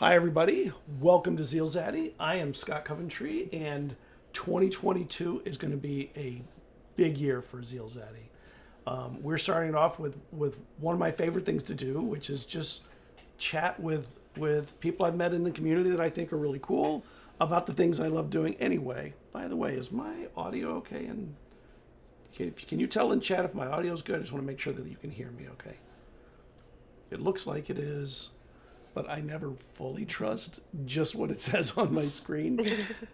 Hi, everybody. Welcome to Zeal Zaddy. I am Scott Coventry, and 2022 is going to be a big year for Zeal Zaddy. We're starting it off with one of my favorite things to do, which is just chat with people I've met in the community that I think are really cool about the things I love doing anyway. By the way, is my audio okay? And can you tell in chat if my audio is good? I just want to make sure that you can hear me okay. It looks like it is, but I never fully trust just what it says on my screen.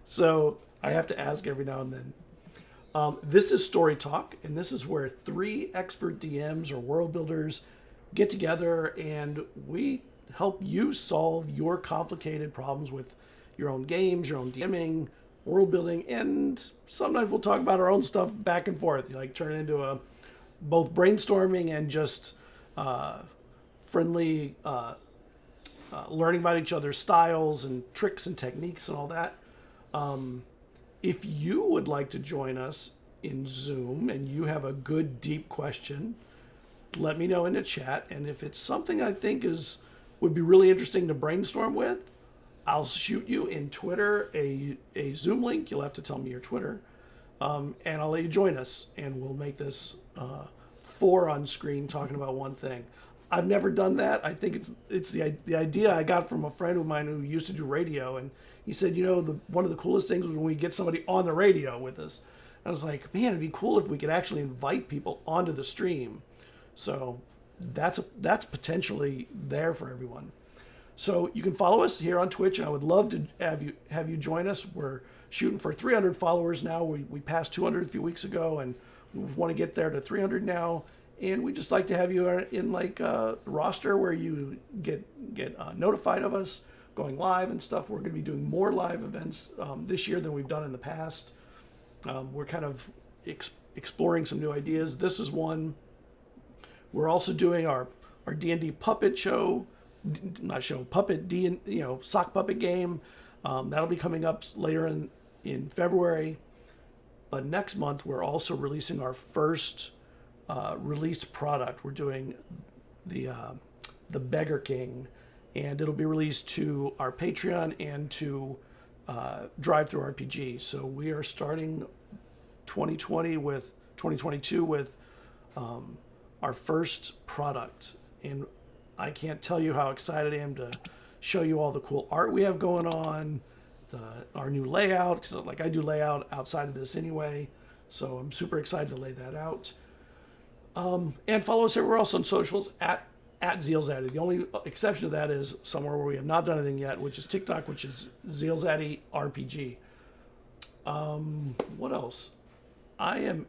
So I have to ask every now and then. This is Story Talk, and this is where three expert DMs or world builders get together and we help you solve your complicated problems with your own games, your own DMing, world building, and sometimes we'll talk about our own stuff back and forth. You like turn it into a both brainstorming and just friendly learning about each other's styles and tricks and techniques and all that. If you would like to join us in Zoom and you have a good deep question, let me know in the chat. And if it's something I think would be really interesting to brainstorm with, I'll shoot you in Twitter a Zoom link. You'll have to tell me your Twitter, and I'll let you join us, and we'll make this four on screen talking about one thing. I've never done that. I think it's the idea I got from a friend of mine who used to do radio, and he said, one of the coolest things was when we get somebody on the radio with us. I was like, man, it'd be cool if we could actually invite people onto the stream. So that's potentially there for everyone. So you can follow us here on Twitch, and I would love to have you join us. We're shooting for 300 followers now. We passed 200 a few weeks ago, and we want to get there to 300 now. And we just like to have you in like a roster where you get notified of us going live and stuff. We're going to be doing more live events this year than we've done in the past. We're kind of exploring some new ideas. This is one. We're also doing our D&D puppet show, puppet sock puppet game. That'll be coming up later in February. But next month we're also releasing our first released product. We're doing the Beggar King, and it'll be released to our Patreon and to Drive-Thru RPG. So we are starting 2022 with our first product, and I can't tell you how excited I am to show you all the cool art we have going on, our new layout, because like I do layout outside of this anyway, so I'm super excited to lay that out. And follow us everywhere else on socials at ZealZaddy. The only exception to that is somewhere where we have not done anything yet, which is TikTok, which is ZealZaddy RPG. What else? I am,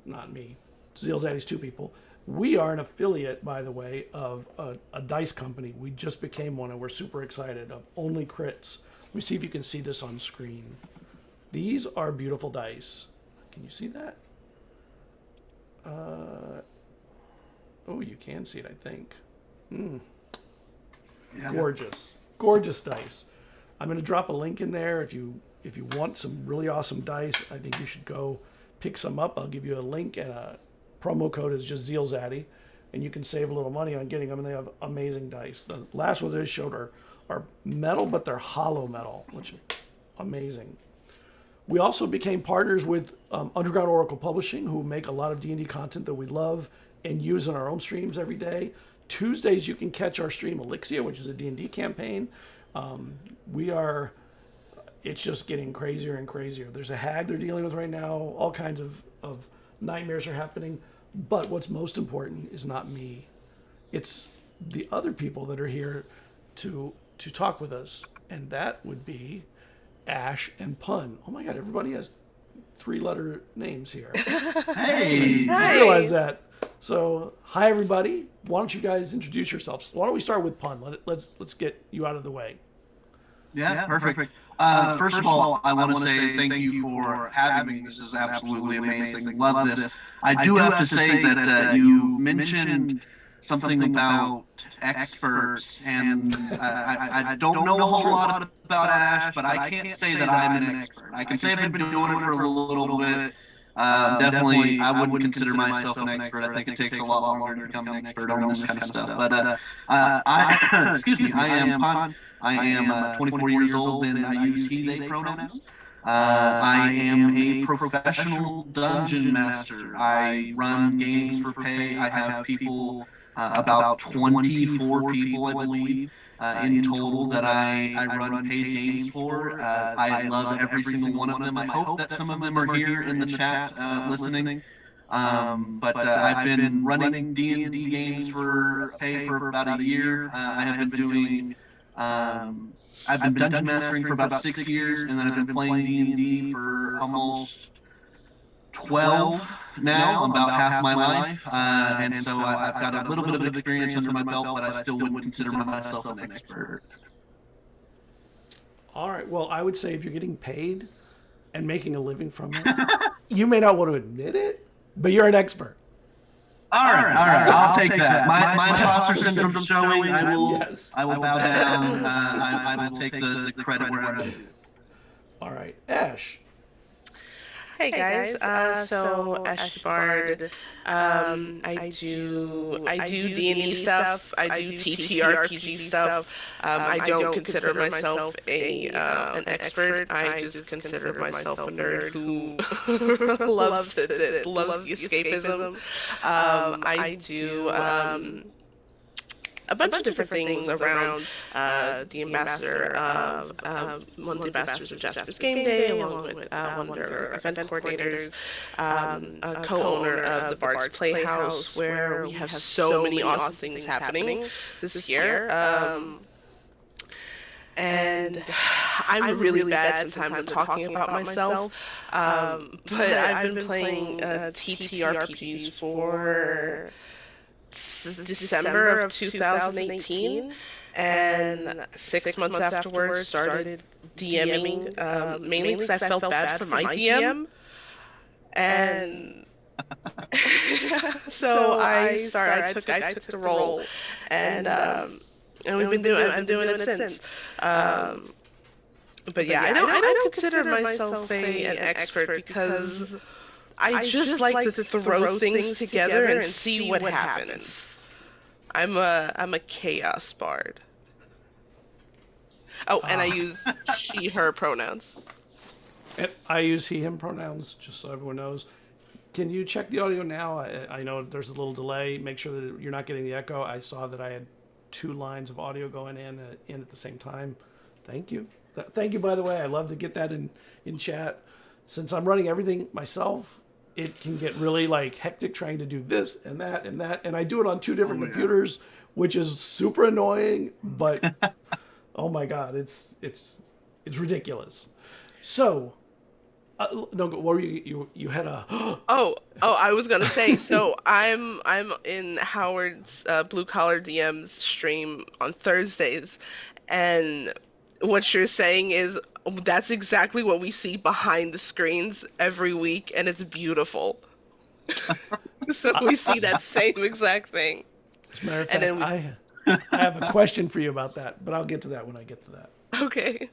not me, ZealZaddy's two people. We are an affiliate, by the way, of a dice company. We just became one, and we're super excited, of Only Crits. Let me see if you can see this on screen. These are beautiful dice. Can you see that? Oh, you can see it, I think. Yeah. Gorgeous dice. I'm going to drop a link in there. If you want some really awesome dice, I think you should go pick some up. I'll give you a link, and a promo code is just ZealZaddy, and you can save a little money on getting them, and they have amazing dice. The last ones I showed are metal, but they're hollow metal, which is amazing. We also became partners with Underground Oracle Publishing, who make a lot of D&D content that we love and use in our own streams every day. Tuesdays, you can catch our stream Elixia, which is a D&D campaign. It's just getting crazier and crazier. There's a hag they're dealing with right now. All kinds of nightmares are happening. But what's most important is not me. It's the other people that are here to talk with us. And that would be Ash and Pun. Oh my God, everybody has 3-letter names here. Hey! I just realized that. So, hi everybody. Why don't you guys introduce yourselves? Why don't we start with Pun? Let's get you out of the way. Yeah, perfect. First of all, I want to say thank you for having me. This is absolutely amazing. Love this. I do have to say that you mentioned something about experts, and I don't know a whole lot about Ash, but I can't say that I'm an expert. I can say I've been doing it for a little bit. Definitely, I wouldn't consider myself an expert. I think it takes a lot longer to become an expert on this kind of stuff. But excuse me, I am 24 years old and I use he/they pronouns. I am a professional dungeon master. I run games for pay. I have people, about 24 people, I believe, in total that I run paid games for. I love every single one of them. I hope that some of them are here in the chat listening. But I've been running D&D games for pay for about a year. I have been doing I've been dungeon mastering for about 6 years, and then I've been playing D&D for almost 12 now, about half my life. And so I've got a little bit of experience under my belt, but I still wouldn't consider myself an expert. All right. Well, I would say if you're getting paid and making a living from it, you may not want to admit it, but you're an expert. All right. I'll take that. My imposter syndrome showing. I will bow down. I will take the credit where I'm due. All right, Ash. Hey guys, so Ash Bard. I do D&D stuff. I do TTRPG stuff. I don't consider myself an expert. I just consider myself a nerd who loves the escapism. I do a bunch of different things around the ambassador of one of the ambassadors of Jasper's Game Day, along with one of their event coordinators, a co-owner of the Bard's Playhouse, where we have so many awesome things happening this year. And I'm really bad sometimes at talking about myself, but I've been playing TTRPGs for December of 2018, and 6 months afterwards started DMing, mainly because I felt bad for my DM, and so I took the role, and I've been doing it since. But yeah, I don't consider myself an expert because I just like to throw things together and see what happens. I'm a chaos bard. Oh, and I use she, her pronouns. And I use he, him pronouns, just so everyone knows. Can you check the audio now? I know there's a little delay. Make sure that you're not getting the echo. I saw that I had 2 lines of audio going in at the same time. Thank you. Thank you, by the way. I love to get that in chat. Since I'm running everything myself, it can get really hectic trying to do this and that and that. And I do it on 2 different computers, which is super annoying, but oh my God, it's ridiculous. So, no, what were you had a oh, I was gonna say, so I'm in Howard's Blue Collar DMs stream on Thursdays, and what you're saying is that's exactly what we see behind the screens every week, and it's beautiful. So we see that same exact thing. As a matter of fact, I have a question for you about that, but I'll get to that when I get to that. Okay.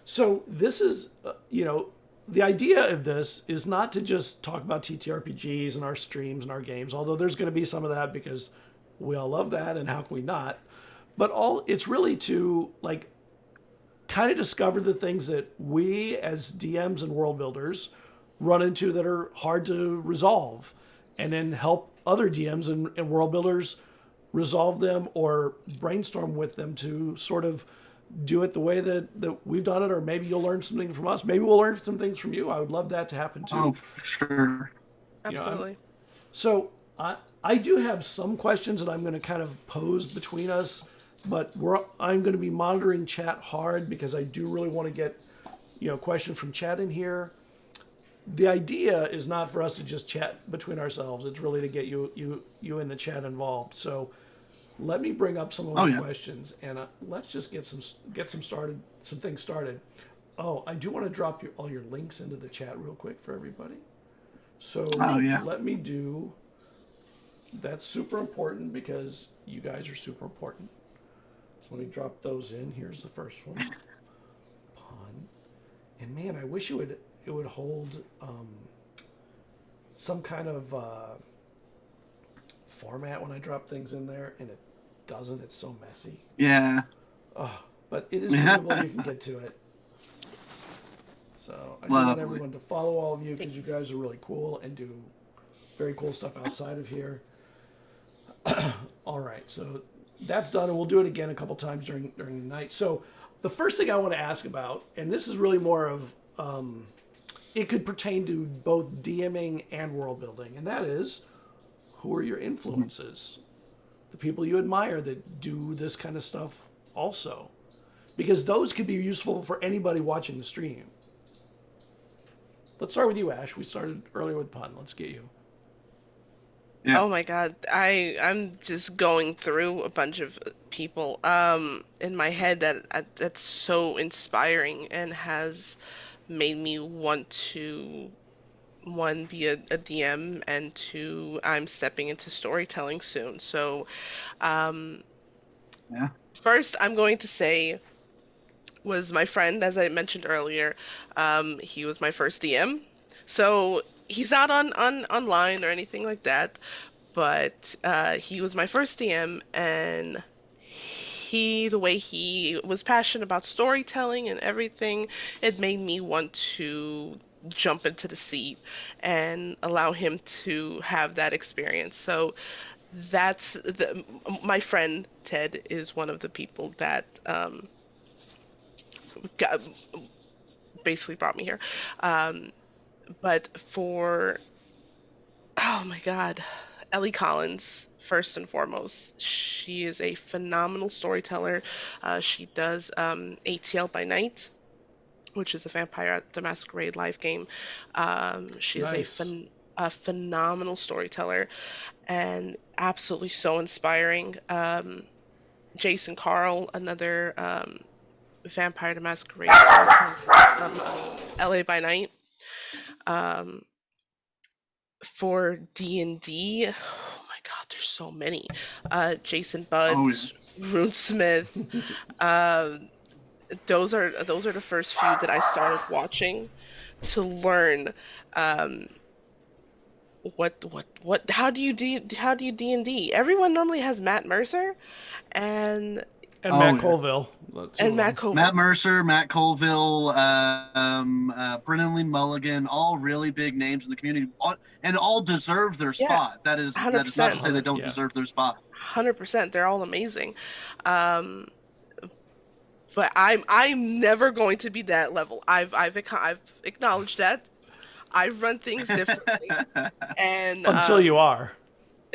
So this is, the idea of this is not to just talk about TTRPGs and our streams and our games, although there's going to be some of that because we all love that, and how can we not? But it's really to kind of discover the things that we as DMs and world builders run into that are hard to resolve, and then help other DMs and world builders resolve them or brainstorm with them to sort of do it the way that we've done it, or maybe you'll learn something from us. Maybe we'll learn some things from you. I would love that to happen too. Oh, for sure. Absolutely. So I do have some questions that I'm going to kind of pose between us, but I'm going to be monitoring chat hard because I do really want to get questions from chat in here. The idea is not for us to just chat between ourselves. It's really to get you in the chat involved. So let me bring up some of my questions, and let's just get some things started. Oh, I do want to drop all your links into the chat real quick for everybody. So let me do. That's super important because you guys are super important. So let me drop those in. Here's the first one. Pun. And man, I wish you would it would hold some kind of format when I drop things in there, and it doesn't. It's so messy. Yeah. But it is readable. You can get to it. So I want everyone to follow all of you because you guys are really cool and do very cool stuff outside of here. All right, so that's done, and we'll do it again a couple times during the night. So the first thing I want to ask about, and this is really more of, it could pertain to both DMing and world building, and that is, who are your influences? The people you admire that do this kind of stuff also. Because those could be useful for anybody watching the stream. Let's start with you, Ash. We started earlier with Pun. Let's get you. Yeah. Oh my God, I'm just going through a bunch of people in my head that's so inspiring and has made me want to, one, be a DM, and two, I'm stepping into storytelling soon. So Yeah. first, I'm going to say was my friend, as I mentioned earlier. He was my first DM, so he's not on online or anything like that, but he was my first DM, and the way he was passionate about storytelling and everything, it made me want to jump into the seat and allow him to have that experience. So my friend Ted is one of the people that got, basically brought me here. But for, oh my God, Ellie Collins, first and foremost, she is a phenomenal storyteller. She does ATL by Night, which is a Vampire the Masquerade live game. She is Nice. a phenomenal storyteller and absolutely so inspiring. Jason Carl, another Vampire the Masquerade from LA by Night. For D&D, oh my God, there's so many. Jason Buds, Runesmith. Those are the first few that I started watching to learn how do you D&D. Everyone normally has Matt Mercer and Matt Colville. Matt Mercer, Matt Colville, Brennan Lee Mulligan, all really big names in the community, and all deserve their spot. That is not to say they don't deserve their spot. 100%, they're all amazing. But I'm never going to be that level. I've acknowledged that. I run things differently, and until you are.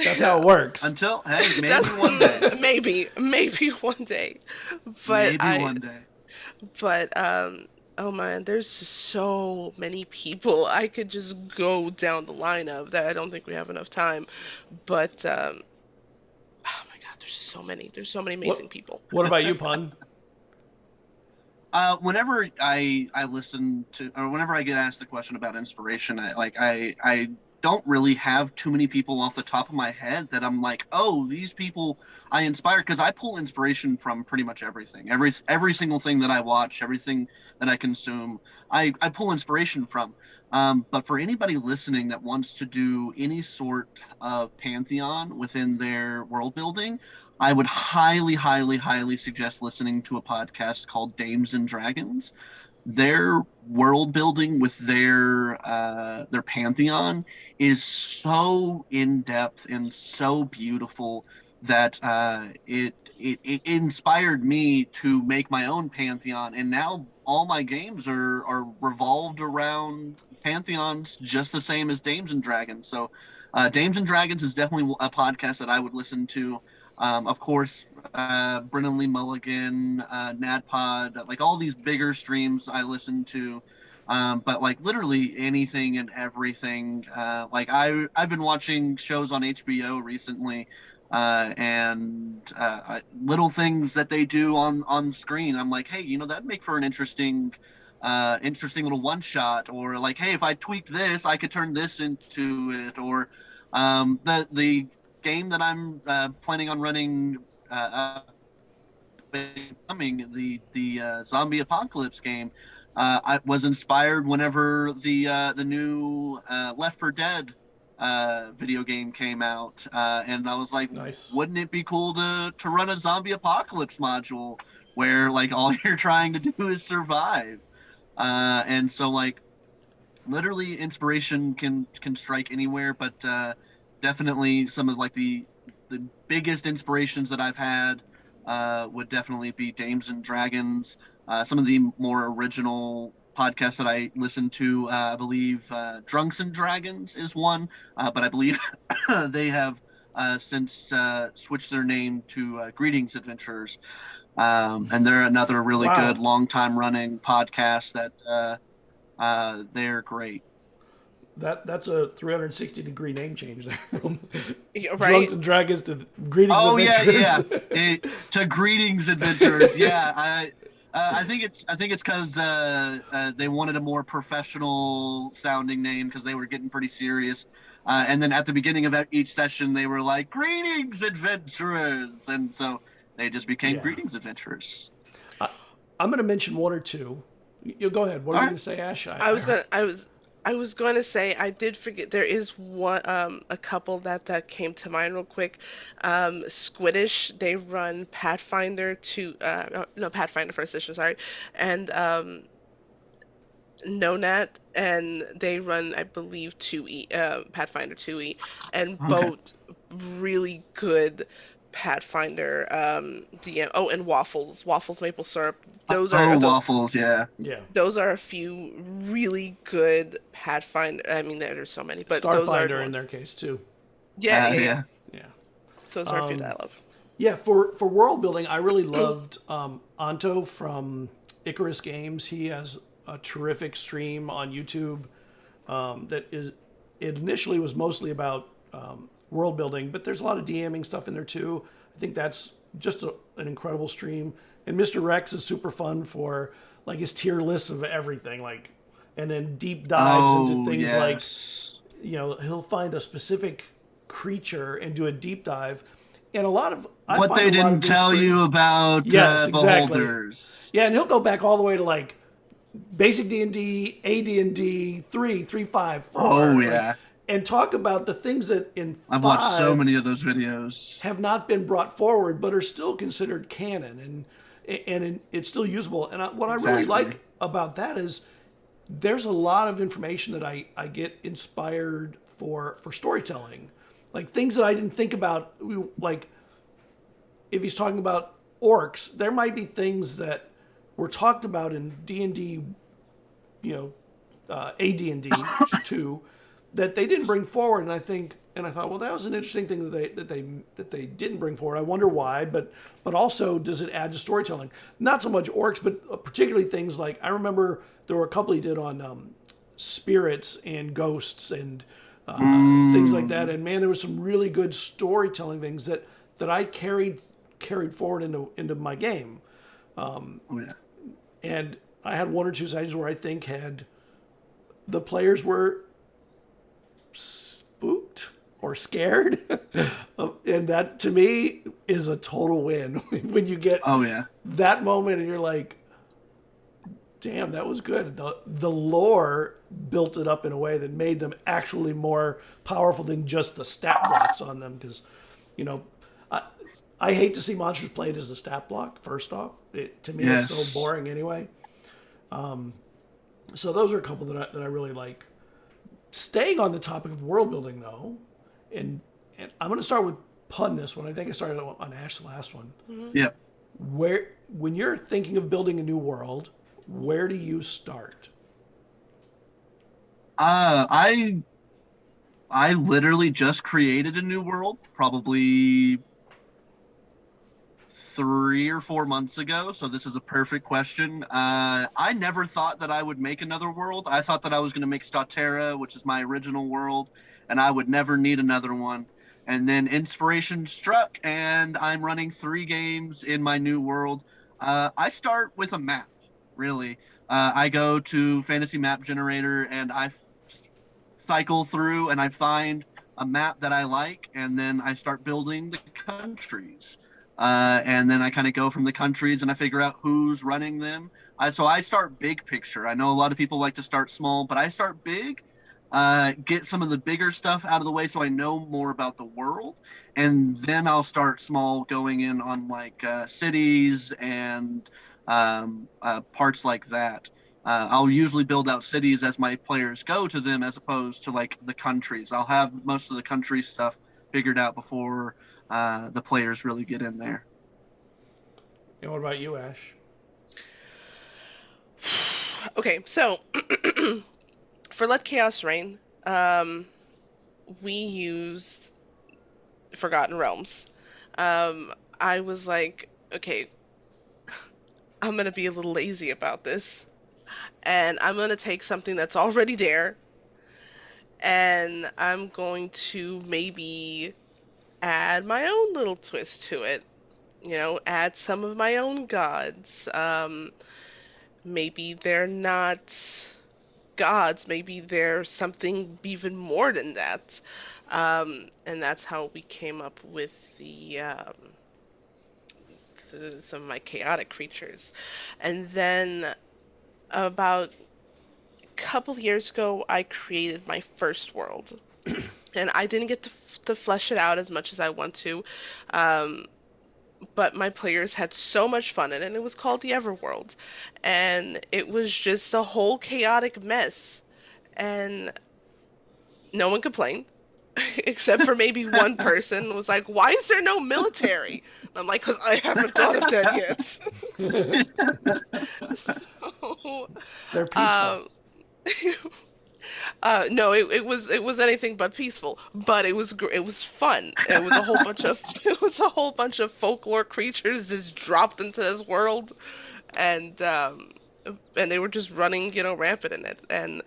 That's how it works. Until, hey, maybe one day. Maybe one day. But maybe one day. But oh man, there's so many people I could just go down the line of that. I don't think we have enough time. But oh my God, there's just so many. There's so many amazing people. What about you, Pun? Whenever I listen to, or whenever I get asked the question about inspiration, I don't really have too many people off the top of my head that I'm like, oh, these people I inspire, because I pull inspiration from pretty much everything. Every single thing that I watch, everything that I consume, I pull inspiration from. But for anybody listening that wants to do any sort of pantheon within their world building, I would highly, highly, highly suggest listening to a podcast called Dames and Dragons. Their world building with their pantheon is so in depth and so beautiful that it inspired me to make my own pantheon, and now all my games are revolved around pantheons just the same as Dames and Dragons. So Dames and Dragons is definitely a podcast that I would listen to. Of course, Brennan Lee Mulligan, NADPOD, like all these bigger streams I listen to, but like literally anything and everything. Like I've been watching shows on HBO recently, and little things that they do on screen. I'm like, hey, that'd make for an interesting little one shot, or like, hey, if I tweaked this, I could turn this into it, or the game that I'm planning on running coming, the zombie apocalypse game. I was inspired whenever the new Left 4 Dead video game came out, and I was like, Nice. wouldn't it be cool to run a zombie apocalypse module where like all you're trying to do is survive? And so like literally inspiration can strike anywhere, but definitely some of like the biggest inspirations that I've had would definitely be Dames and Dragons. Some of the more original podcasts that I listen to, I believe Drunks and Dragons is one, but I believe they have since switched their name to Greetings Adventurers, and they're another really Wow. good long time running podcast that they're great. That's a 360-degree name change there from Yeah, Drunks right? and Dragons to Greetings Oh Adventurers. to Greetings Adventurers. Yeah, I think it's because they wanted a more professional sounding name because they were getting pretty serious. And then at the beginning of each session, they were like Greetings Adventurers, and so they just became Yeah. Greetings Adventurers. I'm going to mention one or two. You go ahead. What are All you right. going to say, Ash? I was going to say I did forget there is one a couple that came to mind real quick. Squiddish, they run Pathfinder 2 no, Pathfinder first edition, sorry. And Nonat, and they run I believe 2E Pathfinder 2E, and Okay. both really good Pathfinder DM. Oh, and Waffles Maple Syrup. Those are Oh, tho- waffles. Yeah. Yeah. those are a few really good Pathfinder. I mean, there's so many, but those are the Starfinder in ones. their case too. Yeah. Yeah. Yeah. Those are a few that I love. Yeah, for world building, I really loved Anto from Icarus Games. He has a terrific stream on YouTube that is. It initially was mostly about world building, but there's a lot of DMing stuff in there too. I think that's just an incredible stream. And Mr. Rex is super fun for like his tier lists of everything, like, and then deep dives into Oh, things like yes. he'll find a specific creature and do a deep dive. And a lot of I What find they a lot didn't of tell you about Yes, exactly. beholders. Yeah, and he'll go back all the way to like basic D&D, AD&D, 3.5, 4. Oh, like, yeah. and talk about the things that in I've watched so 5 many of those videos. have not been brought forward but are still considered canon and it's still usable. And what I really Exactly. like about that is there's a lot of information that I get inspired for storytelling, like things that I didn't think about. Like if he's talking about orcs, there might be things that were talked about in D&D, AD&D 2 that they didn't bring forward. And I thought, well, that was an interesting thing that they didn't bring forward. I wonder why, but also does it add to storytelling? Not so much orcs, but particularly things like I remember there were a couple he did on spirits and ghosts and things like that. And man, there was some really good storytelling things that I carried forward into my game. Oh, yeah. And I had one or two sessions where I think had the players were spooked or scared, and that to me is a total win when you get Oh, yeah. that moment and you're like, damn, that was good. The lore built it up in a way that made them actually more powerful than just the stat blocks on them. Because, I hate to see monsters played as a stat block. First off, to me it's Yes. so boring anyway. So those are a couple that I really like. Staying on the topic of world building though, and I'm going to start with Pun this one. I think I started on Ash the last one. Yep. When you're thinking of building a new world, where do you start? I literally just created a new world, probably 3 or 4 months ago. So this is a perfect question. I never thought that I would make another world. I thought that I was going to make Statera, which is my original world, and I would never need another one. And then inspiration struck, and I'm running 3 games in my new world. I start with a map, really. I go to Fantasy Map Generator, and I cycle through, and I find a map that I like, and then I start building the countries. and then I kind of go from the countries and I figure out who's running them. So I start big picture. I know a lot of people like to start small, but I start big, get some of the bigger stuff out of the way so I know more about the world. And then I'll start small, going in on like cities and parts like that. I'll usually build out cities as my players go to them, as opposed to like the countries. I'll have most of the country stuff figured out before the players really get in there. And what about you, Ash? Okay, so for Let Chaos Reign, we used Forgotten Realms. I was like, okay, I'm gonna be a little lazy about this, and I'm gonna take something that's already there, and I'm going to maybe add my own little twist to it. You know, add some of my own gods. Maybe they're not gods. Maybe they're something even more than that. And that's how we came up with some of my chaotic creatures. And then about a couple years ago, I created my first world. And I didn't get to flesh it out as much as I want to. But my players had so much fun in it, and it was called the Everworld. And it was just a whole chaotic mess. And no one complained, except for maybe one person was like, why is there no military? And I'm like, because I haven't thought of that yet. So, They're peaceful. no, it was anything but peaceful, but it was fun. It was a whole bunch of folklore creatures just dropped into this world, and they were just running, rampant in it. And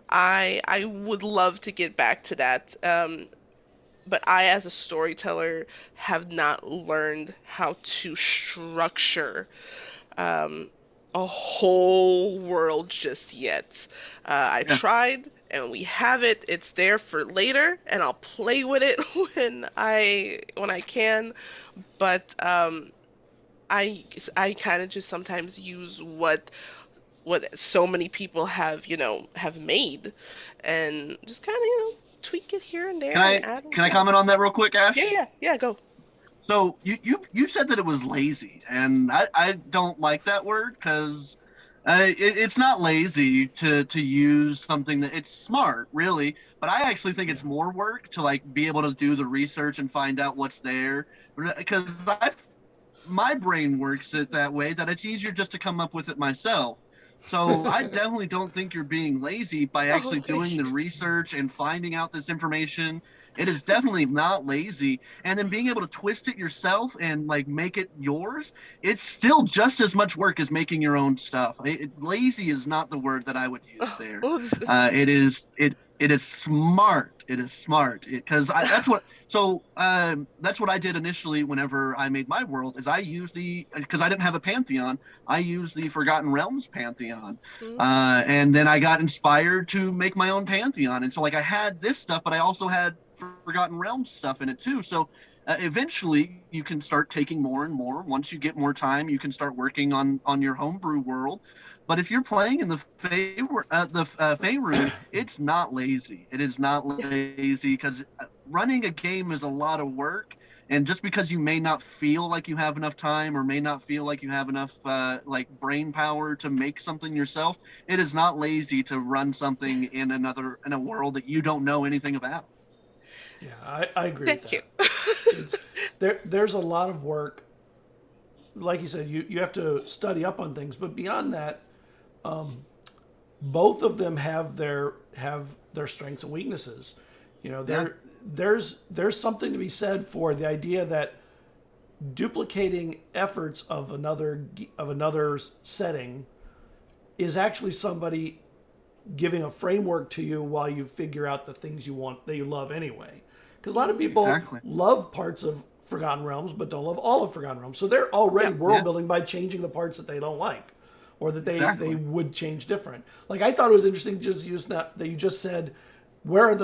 I would love to get back to that. But I, as a storyteller, have not learned how to structure a whole world just yet. I tried, and we have it. It's there for later, and I'll play with it when I can. But I kind of just sometimes use what so many people have made, and just kind of tweak it here and there. Can I comment on that real quick, Ash? Yeah, go. So you said that it was lazy, and I don't like that word, because it's not lazy to use something that it's smart, really, but I actually think it's more work to like be able to do the research and find out what's there, because my brain works it that way that it's easier just to come up with it myself. So I definitely don't think you're being lazy by actually doing the research and finding out this information. It is definitely not lazy. And then being able to twist it yourself and like make it yours, it's still just as much work as making your own stuff. Lazy is not the word that I would use there. It is smart. It is smart, because that's what I did initially whenever I made my world. Is I used because I didn't have a pantheon, I used the Forgotten Realms pantheon, and then I got inspired to make my own pantheon. And so like I had this stuff, but I also had Forgotten Realms stuff in it too. So eventually you can start taking more and more. Once you get more time, you can start working on your homebrew world. But if you're playing in the Faerun, it's not lazy. It is not lazy, because running a game is a lot of work. And just because you may not feel like you have enough time, or may not feel like you have enough like brain power to make something yourself, it is not lazy to run something in a world that you don't know anything about. Yeah, I agree Thank with that. There's a lot of work. Like you said, you have to study up on things, but beyond that, both of them have their strengths and weaknesses. There's something to be said for the idea that duplicating efforts of another setting is actually somebody giving a framework to you while you figure out the things that you love anyway. Because a lot of people love parts of Forgotten Realms, but don't love all of Forgotten Realms. So they're already world building by changing the parts that they don't like, or that they would change different. Like, I thought it was interesting that you just said, where's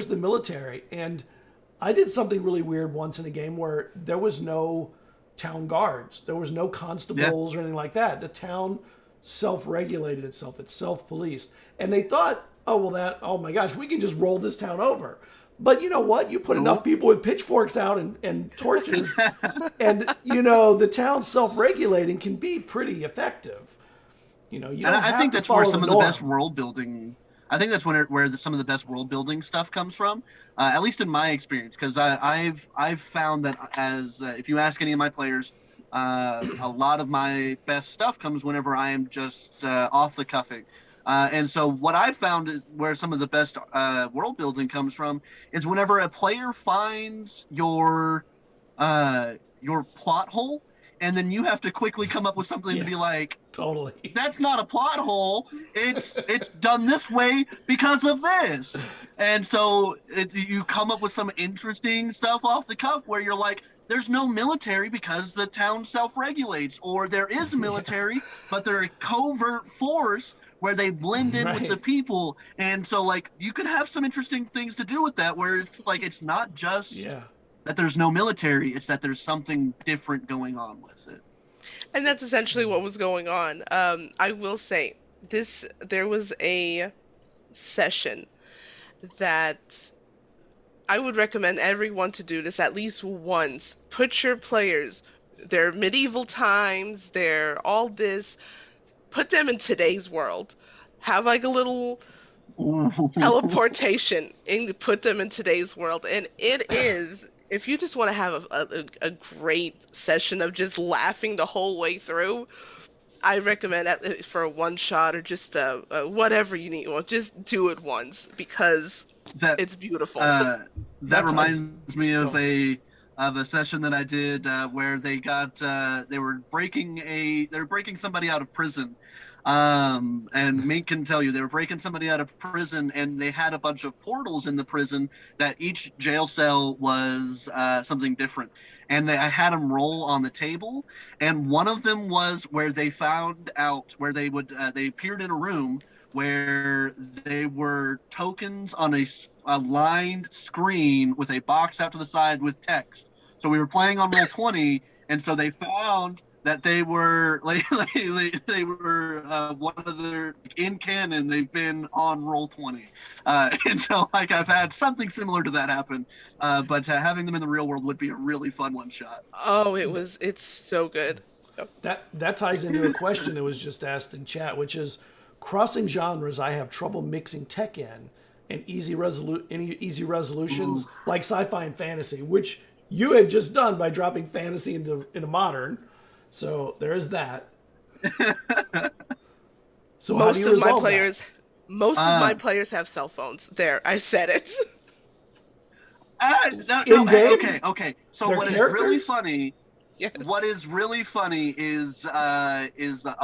the military? And I did something really weird once in a game where there was no town guards, there was no constables or anything like that. The town self-regulated itself; it self-policed, and they thought, "Oh well, oh my gosh, we can just roll this town over." But you know what? You put enough people with pitchforks out and torches, and the town self-regulating can be pretty effective. You don't And I have think to that's where follow some the of the norm. best world building. I think that's where some of the best world building stuff comes from. At least in my experience, because I've found that as if you ask any of my players, a lot of my best stuff comes whenever I am just off the cuffing. And so what I've found is where some of the best world building comes from is whenever a player finds your plot hole, and then you have to quickly come up with something to be like, Totally. that's not a plot hole. It's done this way because of this. And so you come up with some interesting stuff off the cuff where you're like, there's no military because the town self-regulates, or there is a military, but they're a covert force where they blend in with the people. And so like you could have some interesting things to do with that, where it's like it's not just that there's no military, it's that there's something different going on with it. And that's essentially what was going on. I will say there was a session that I would recommend everyone to do this at least once. Put your players, their medieval times, their all this, put them in today's world. Have like a little teleportation and put them in today's world. And it is, if you just want to have a great session of just laughing the whole way through, I recommend that for a one shot or just whatever you need. Well, just do it once because it's beautiful. That reminds me of a session that I did where they were breaking somebody out of prison. And Mink can tell you they were breaking somebody out of prison, and they had a bunch of portals in the prison that each jail cell was something different. And I had them roll on the table, and one of them was where they found out where they appeared in a room where they were tokens on a lined screen with a box out to the side with text. So we were playing on Roll20, and so they found that they were they were one of their in canon. They've been on Roll20, and so like I've had something similar to that happen. But having them in the real world would be a really fun one shot. Oh, it's so good. That ties into a question that was just asked in chat, which is crossing genres. I have trouble mixing tech in and easy resolutions like sci-fi and fantasy, which you had just done by dropping fantasy into modern. So there is that. So most of my players have cell phones. There, I said it. Okay. So what is really funny? Yes. What is really funny is a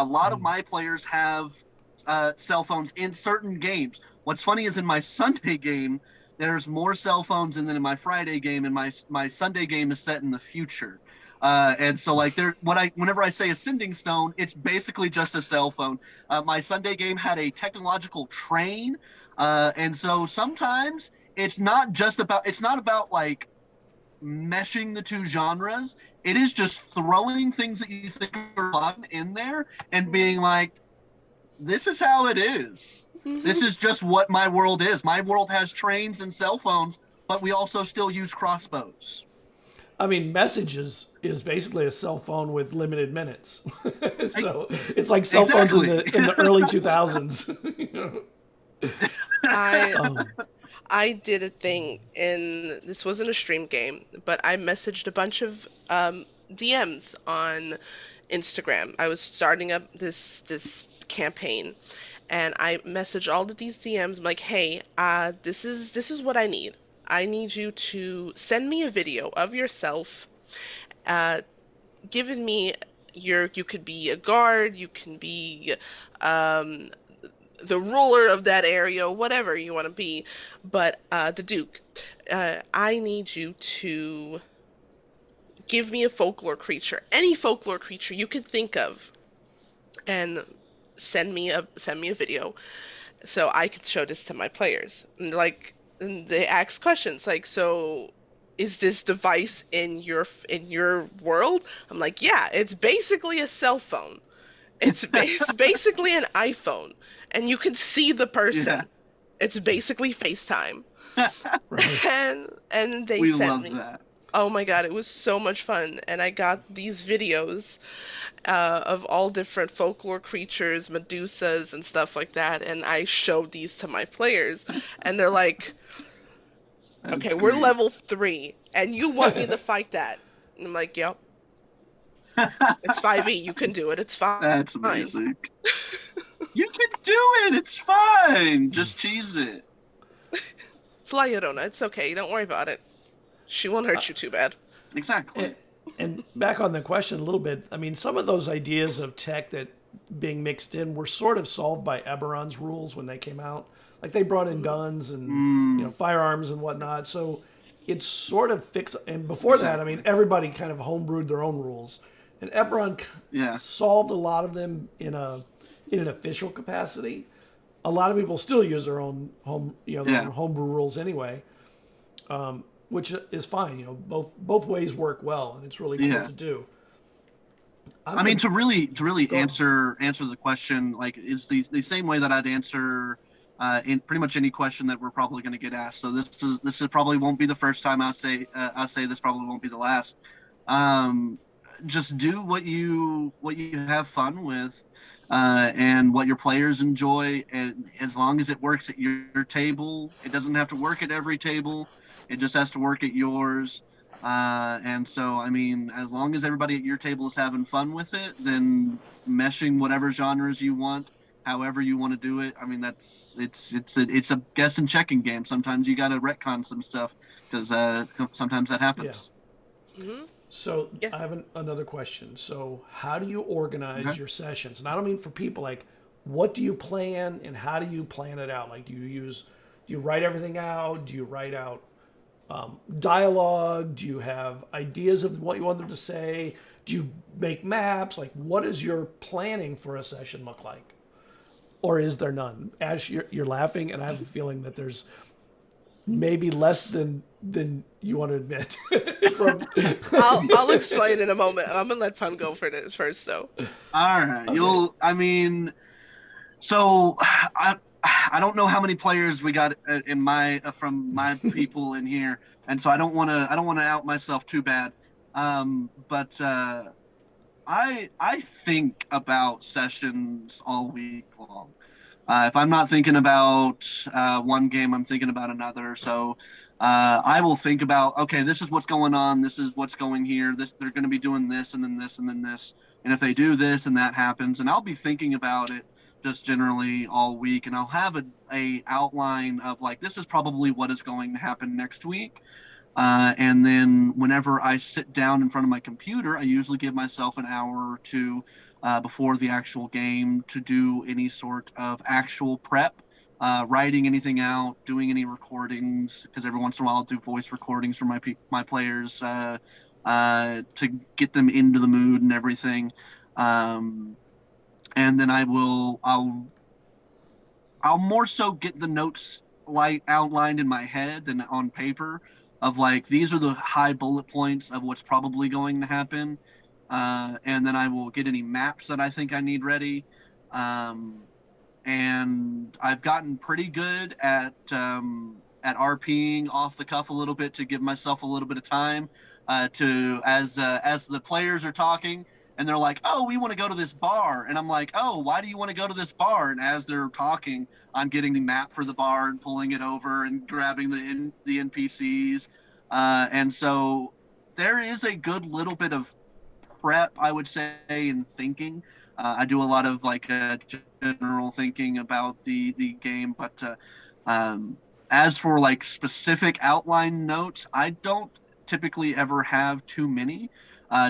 lot of my players have cell phones in certain games. What's funny is in my Sunday game, there's more cell phones than in my Friday game, and my Sunday game is set in the future. And so like whenever I say Ascending Stone, it's basically just a cell phone. My Sunday game had a technological train. And so sometimes it's not about like meshing the two genres. It is just throwing things that you think are fun in there and being like, this is how it is. Mm-hmm. This is just what my world is. My world has trains and cell phones, but we also still use crossbows. I mean, Messages is basically a cell phone with limited minutes. So it's like cell phones in the early 2000s. I did a thing this wasn't a stream game, but I messaged a bunch of DMs on Instagram. I was starting up this campaign, and I messaged all of these DMs. I'm like, hey, this is what I need. I need you to send me a video of yourself, giving me you could be a guard, you can be the ruler of that area, whatever you want to be, but the Duke. I need you to give me a folklore creature, any folklore creature you can think of, and send me a video so I could show this to my players. And they ask questions like, so is this device in your world? I'm like, yeah, it's basically a cell phone. It's basically an iPhone, and you can see the Yeah. person. It's basically FaceTime. Right. And they We sent love me. that. Oh my God, it was so much fun. And I got these videos of all different folklore creatures, Medusas, and stuff like that. And I showed these to my players. And they're like, That's okay, we're great. level 3, and you want me to fight that? And I'm like, yep, it's 5e. You can do it. It's fine. That's amazing. You can do it. It's fine. Just cheese it. It's La Llorona. It's okay. Don't worry about it. She won't hurt you too bad. Exactly. And back on the question a little bit, I mean, some of those ideas of tech that being mixed in were sort of solved by Eberron's rules when they came out. Like they brought in guns and firearms and whatnot, so it's sort of fixed. And before that, I mean, everybody kind of homebrewed their own rules, and Eberron Yeah. solved a lot of them in an official capacity. A lot of people still use their own their own homebrew rules anyway, which is fine. You know, both ways work well, and it's really cool Yeah. to do. I mean, to really Go on. answer the question, like, it's the same way that I'd answer in pretty much any question that we're probably going to get asked. So this is probably won't be the first time I say this probably won't be the last. Um, just do what you have fun with, and what your players enjoy, and as long as it works at your table, it doesn't have to work at every table. It just has to work at yours. And so, I mean, as long as everybody at your table is having fun with it, then meshing whatever genres you want, however you want to do it. I mean, it's a guess and checking game. Sometimes you got to retcon some stuff because sometimes that Yeah. happens. Hmm. So Yeah. I have another question. So how do you organize Okay. your sessions? And I don't mean for people like, what do you plan and how do you plan it out? Like, do you write everything out? Do you write out dialogue? Do you have ideas of what you want them to say? Do you make maps? Like, what does your planning for a session look like? Or is there none? Ash, you're laughing, and I have a feeling that there's maybe less than you want to admit. From I'll explain in a moment. I'm gonna let Fun go for this first, though. All right, okay, I mean, so I don't know how many players we got in my from my people in here, and so I don't want to out myself too bad. But I think about sessions all week long. If I'm not thinking about one game, I'm thinking about another. So I will think about, okay, this is what's going on. This is what's going here. This they're going to be doing this, and then this, and then this. And if they do this, and that happens, and I'll be thinking about it just generally all week, and I'll have a outline of like this is probably what is going to happen next week. And then whenever I sit down in front of my computer, I usually give myself an hour or two before the actual game to do any sort of actual prep, writing anything out, doing any recordings, because every once in a while I'll do voice recordings for my players to get them into the mood and everything. Um, and then I'll more so get the notes outlined in my head than on paper of like these are the high bullet points of what's probably going to happen, and then I will get any maps that I think I need ready, um, and I've gotten pretty good at RPing off the cuff a little bit to give myself a little bit of time to as the players are talking and they're like, "Oh, we want to go to this bar," and I'm like, "Oh, why do you want to go to this bar?" And as they're talking, I'm getting the map for the bar and pulling it over and grabbing the NPCs, and so there is a good little bit of prep, I would say, in thinking. I do a lot of like general thinking about the game, but um, as for like specific outline notes, I don't typically ever have too many.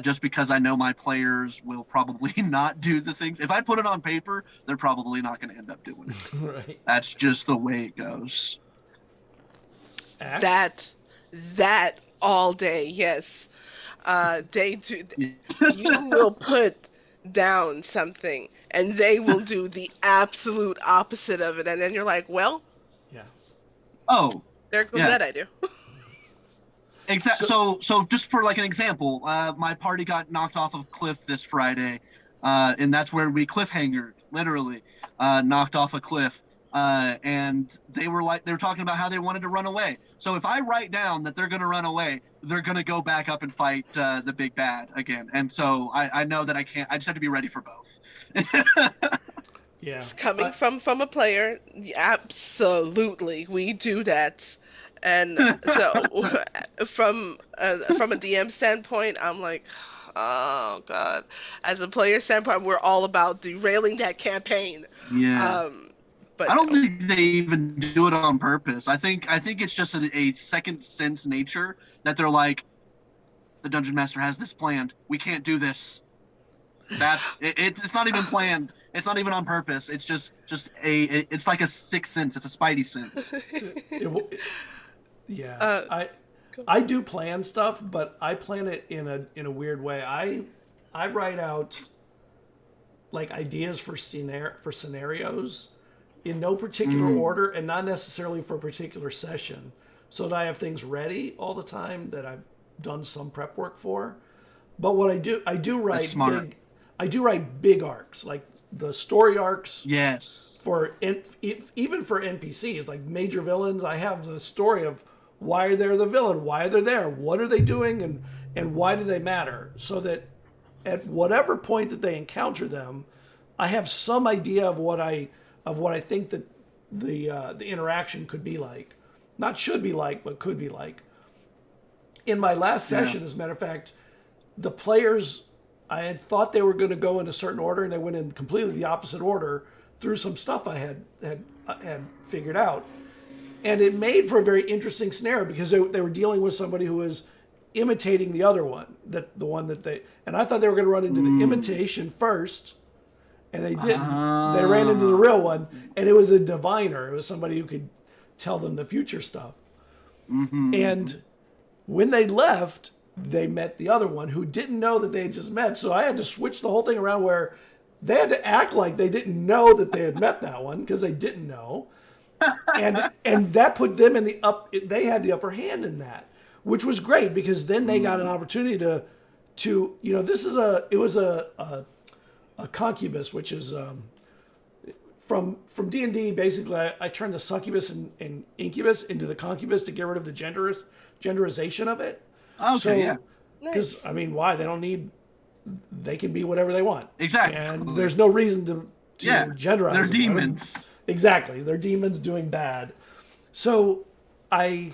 Just because I know my players will probably not do the things. If I put it on paper, they're probably not going to end up doing it. right, That's just the way it goes. Ash. That all day, yes. They do. You will put down something, and they will do the absolute opposite of it, and then you're like, well, Yeah. Oh, there goes yeah. that idea. Exactly. So just for like an example, my party got knocked off of cliff this Friday, and that's where we cliffhangered, literally, knocked off a cliff. And they were talking about how they wanted to run away. So if I write down that they're going to run away, they're going to go back up and fight the big bad again. And so I know that I can't. I just have to be ready for both. Yeah. Coming from a player, absolutely, we do that. And so from a DM standpoint, I'm like, oh God. As a player standpoint, we're all about derailing that campaign. Yeah. But I don't no. think they even do it on purpose. I think it's just a second sense nature that they're like, the dungeon master has this planned. We can't do this. It's not even planned. It's not even on purpose. It's it's like a sixth sense. It's a spidey sense. Yeah. I do plan stuff, but I plan it in a weird way. I write out like ideas for scenarios in no particular order and not necessarily for a particular session, so that I have things ready all the time that I've done some prep work for. But what I do write smart. I do write big arcs, like the story arcs Yes. for even for NPCs, like major villains. I have the story of why they're the villain, why they're there, what are they doing, and why do they matter, so that at whatever point that they encounter them, I have some idea of what I think that the interaction could be like, not should be like, but could be like. In my last session, as a matter of fact, the players, I had thought they were going to go in a certain order, and they went in completely the opposite order through some stuff I had figured out. And it made for a very interesting scenario because they were dealing with somebody who was imitating the other one, and I thought they were going to run into the imitation first, and they didn't. They ran into the real one, and it was a diviner. It was somebody who could tell them the future stuff. And when they left, they met the other one who didn't know that they had just met. So I had to switch the whole thing around where they had to act like they didn't know that they had met that one because they didn't know. And that put them in they had the upper hand in that, which was great because then they got an opportunity to it was a concubus, which is from D&D. Basically, I turned the succubus and incubus into the concubus to get rid of the genderization of it. Okay, So, yeah. because I mean, why they can be whatever they want. Exactly. And there's no reason to genderize. They're them. demons. Exactly. They're demons doing bad. So I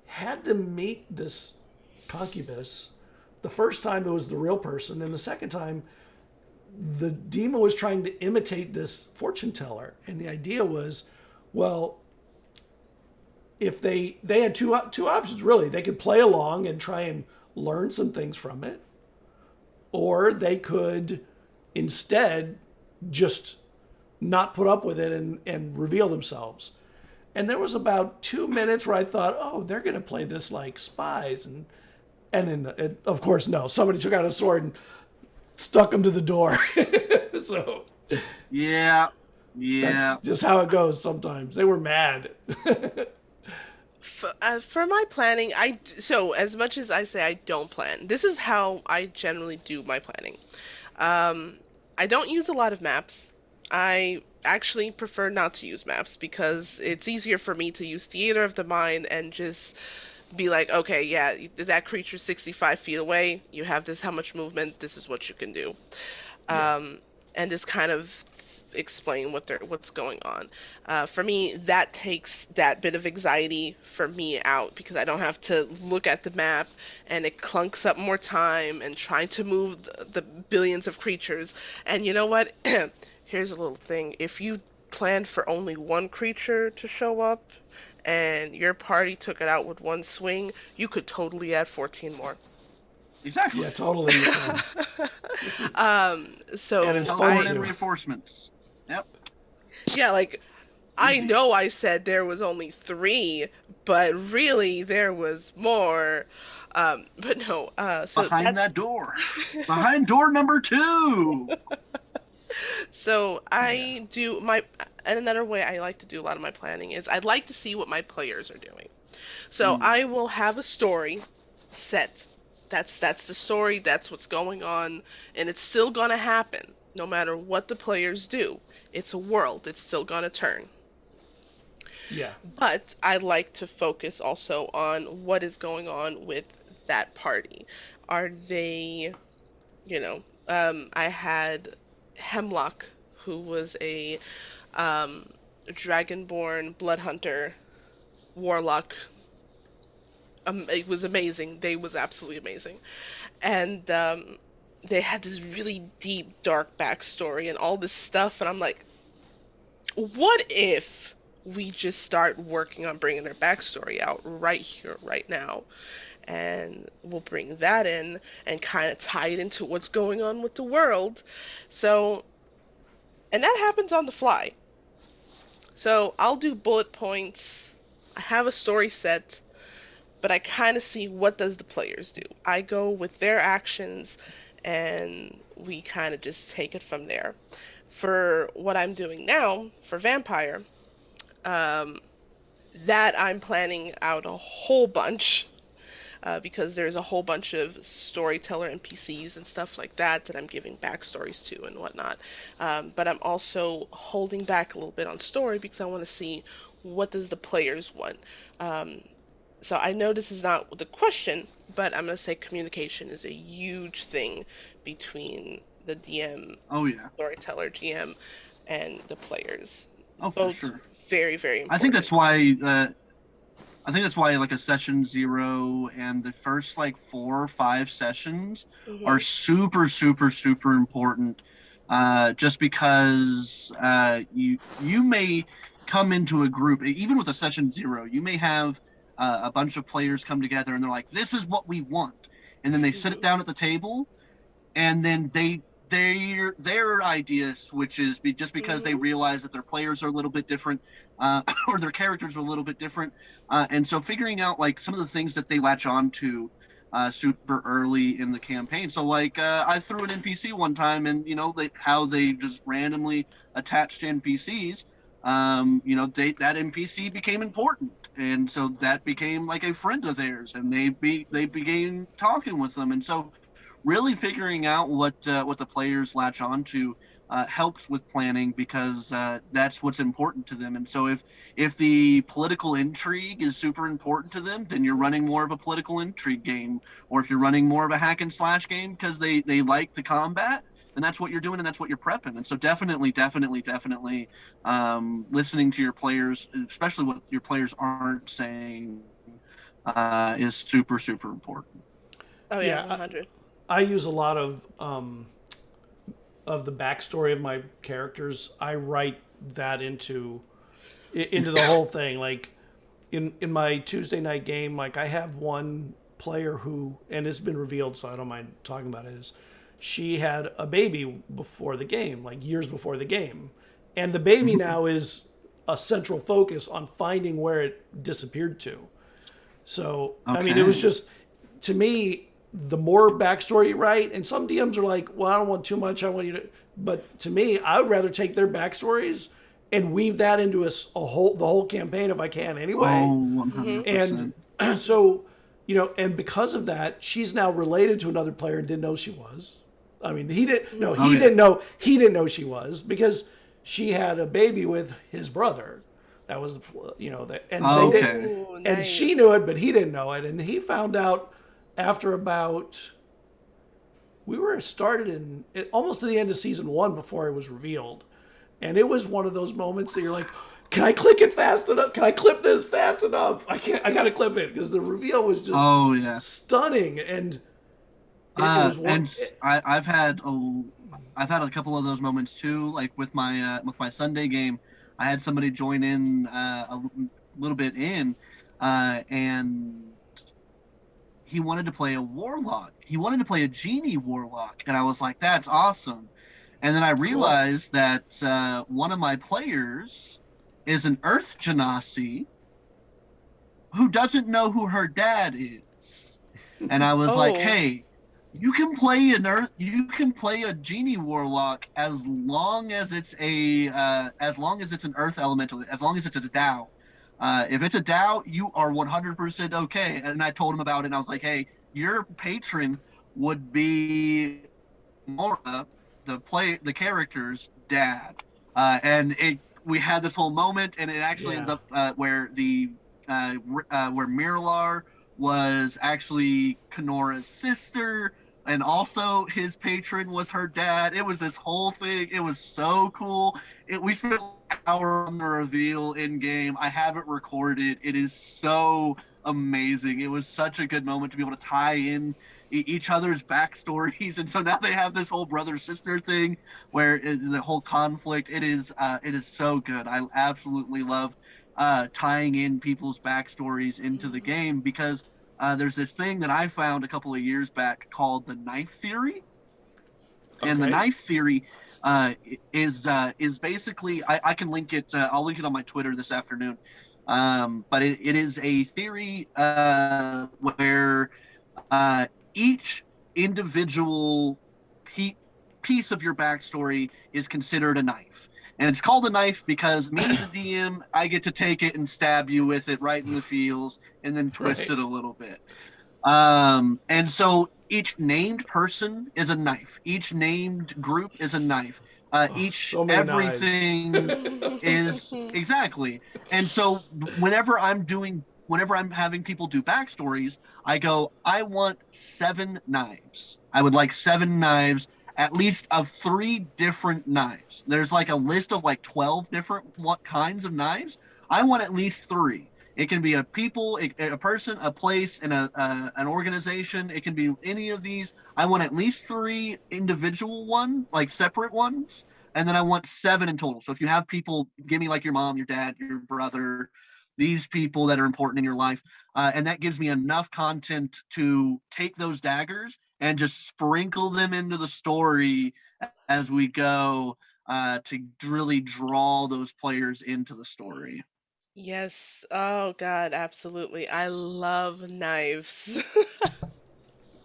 had them meet this concubus. The first time it was the real person, and the second time the demon was trying to imitate this fortune teller. And the idea was, well, if they had two options really. They could play along and try and learn some things from it, or they could instead just not put up with it and reveal themselves. And there was about 2 minutes where I thought, oh, they're going to play this like spies. And then, of course, no. Somebody took out a sword and stuck them to the door. So Yeah. that's just how it goes sometimes. They were mad. For my planning, so as much as I say I don't plan, this is how I generally do my planning. I don't use a lot of maps. I actually prefer not to use maps because it's easier for me to use theater of the mind and just be like, okay, yeah, that creature's 65 feet away. You have this, how much movement, this is what you can do. And just kind of explain what's going on. For me, that takes that bit of anxiety for me out because I don't have to look at the map and it clunks up more time and trying to move the billions of creatures. And you know what? Here's a little thing. If you planned for only one creature to show up and your party took it out with one swing, you could totally add 14 more. Exactly. Yeah, totally. So And it's Tell fun them too. and reinforcements. Yep. yeah, like I know I said there was only 3, but really there was more. But no, so Behind that door. Behind door number 2. so I do and another way I like to do a lot of my planning is I'd like to see what my players are doing. So I will have a story set. That's the story, that's what's going on, and it's still gonna happen no matter what the players do. It's a world, it's still gonna turn. Yeah. But I like to focus also on what is going on with that party. Are they, I had Hemlock, who was a dragonborn blood hunter warlock. It was amazing. They was absolutely amazing, and they had this really deep, dark backstory and all this stuff. And I'm like, what if we just start working on bringing their backstory out right here, right now, and we'll bring that in and kind of tie it into what's going on with the world. So, and that happens on the fly. So I'll do bullet points. I have a story set, but I kind of see what does the players do. I go with their actions, and we kind of just take it from there. For what I'm doing now for Vampire, that I'm planning out a whole bunch, because there's a whole bunch of storyteller NPCs and stuff like that that I'm giving backstories to and whatnot. But I'm also holding back a little bit on story because I want to see what does the players want. So I know this is not the question, but I'm going to say communication is a huge thing between the DM, Oh yeah. storyteller, GM, and the players. Oh, for Both sure. very, very important. I think that's why like a session 0 and the first like 4 or 5 sessions are Hmm. super super super important. Just because you may come into a group, even with a session 0, you may have a bunch of players come together and they're like, "This is what we want," and then they sit it Hmm. down at the table, and then their idea switches just because they Hmm. realize that their players are a little bit different, or their characters are a little bit different, and so figuring out like some of the things that they latch on to super early in the campaign. So like I threw an NPC one time, and how they just randomly attached NPCs. That NPC became important, and so that became like a friend of theirs, and they began talking with them, and so really figuring out what the players latch onto helps with planning, because that's what's important to them. And so if the political intrigue is super important to them, then you're running more of a political intrigue game. Or if you're running more of a hack and slash game because they like the combat, then that's what you're doing and that's what you're prepping. And so definitely listening to your players, especially what your players aren't saying, is super super important. Oh yeah, Yeah. 100. I use a lot of the backstory of my characters. I write that into the whole thing. Like in my Tuesday night game, like I have one player who, and it's been revealed, so I don't mind talking about it. Is she had a baby before the game, like years before the game, and the baby now is a central focus on finding where it disappeared to. So I mean, it was Okay. just, to me, the more backstory you write, and some DMs are like, "Well, I don't want too much. I want you to," but to me, I would rather take their backstories and weave that into the whole campaign if I can, anyway. Oh, Hmm. 100%. And so, and because of that, she's now related to another player and didn't know she was. I mean, he didn't. No, Oh, he yeah. didn't know. He didn't know she was because she had a baby with his brother. That was, that, and Oh, they did, okay. Ooh, and she nice. knew it, but he didn't know it, and he found out after about, we were started almost to the end of season 1 before it was revealed, and it was one of those moments that you're like, can I click it fast enough? Can I clip this fast enough? I can't. I gotta clip it because the reveal was just Oh, yeah. stunning, and it was one. And I've had a couple of those moments too. Like with my Sunday game, I had somebody join in little bit in, and he wanted to play a warlock. He wanted to play a genie warlock, and I was like, "That's awesome." And then I Cool. realized that one of my players is an Earth Genasi who doesn't know who her dad is. And I was like, Oh. hey, You can play an earth. You can play a genie warlock as long as it's an earth elemental. As long as it's a Dow. If it's a Dow, you are 100% okay. And I told him about it. And I was like, hey, your patron would be Mora, the character's dad. We had this whole moment, and it actually ended up where Miralar was actually Kenora's sister, and also his patron was her dad. It was this whole thing. It was so cool. We spent an hour on the reveal in game. I have it recorded. It is so amazing. It was such a good moment to be able to tie in each other's backstories, and so now they have this whole brother sister thing where the whole conflict. It is so good. I absolutely love tying in people's backstories into the game, because there's this thing that I found a couple of years back called the knife theory. Okay. And the knife theory is basically, I can link it. I'll link it on my Twitter this afternoon. But it is a theory where each individual piece of your backstory is considered a knife. And it's called a knife because me, the DM, I get to take it and stab you with it right in the feels and then twist it a little bit. And so each named person is a knife. Each named group is a knife. Everything is exactly. And so whenever I'm having people do backstories, I go, I want 7 knives. I would like 7 knives, at least of 3 different knives. There's like a list of like 12 different kinds of knives. I want at least 3. It can be a person, a place, and an organization. It can be any of these. I want at least 3 individual like separate ones, and then I want 7 in total. So if you have people, give me like your mom, your dad, your brother, these people that are important in your life, and that gives me enough content to take those daggers and just sprinkle them into the story as we go, to really draw those players into the story. Yes. Oh God, absolutely. I love knives.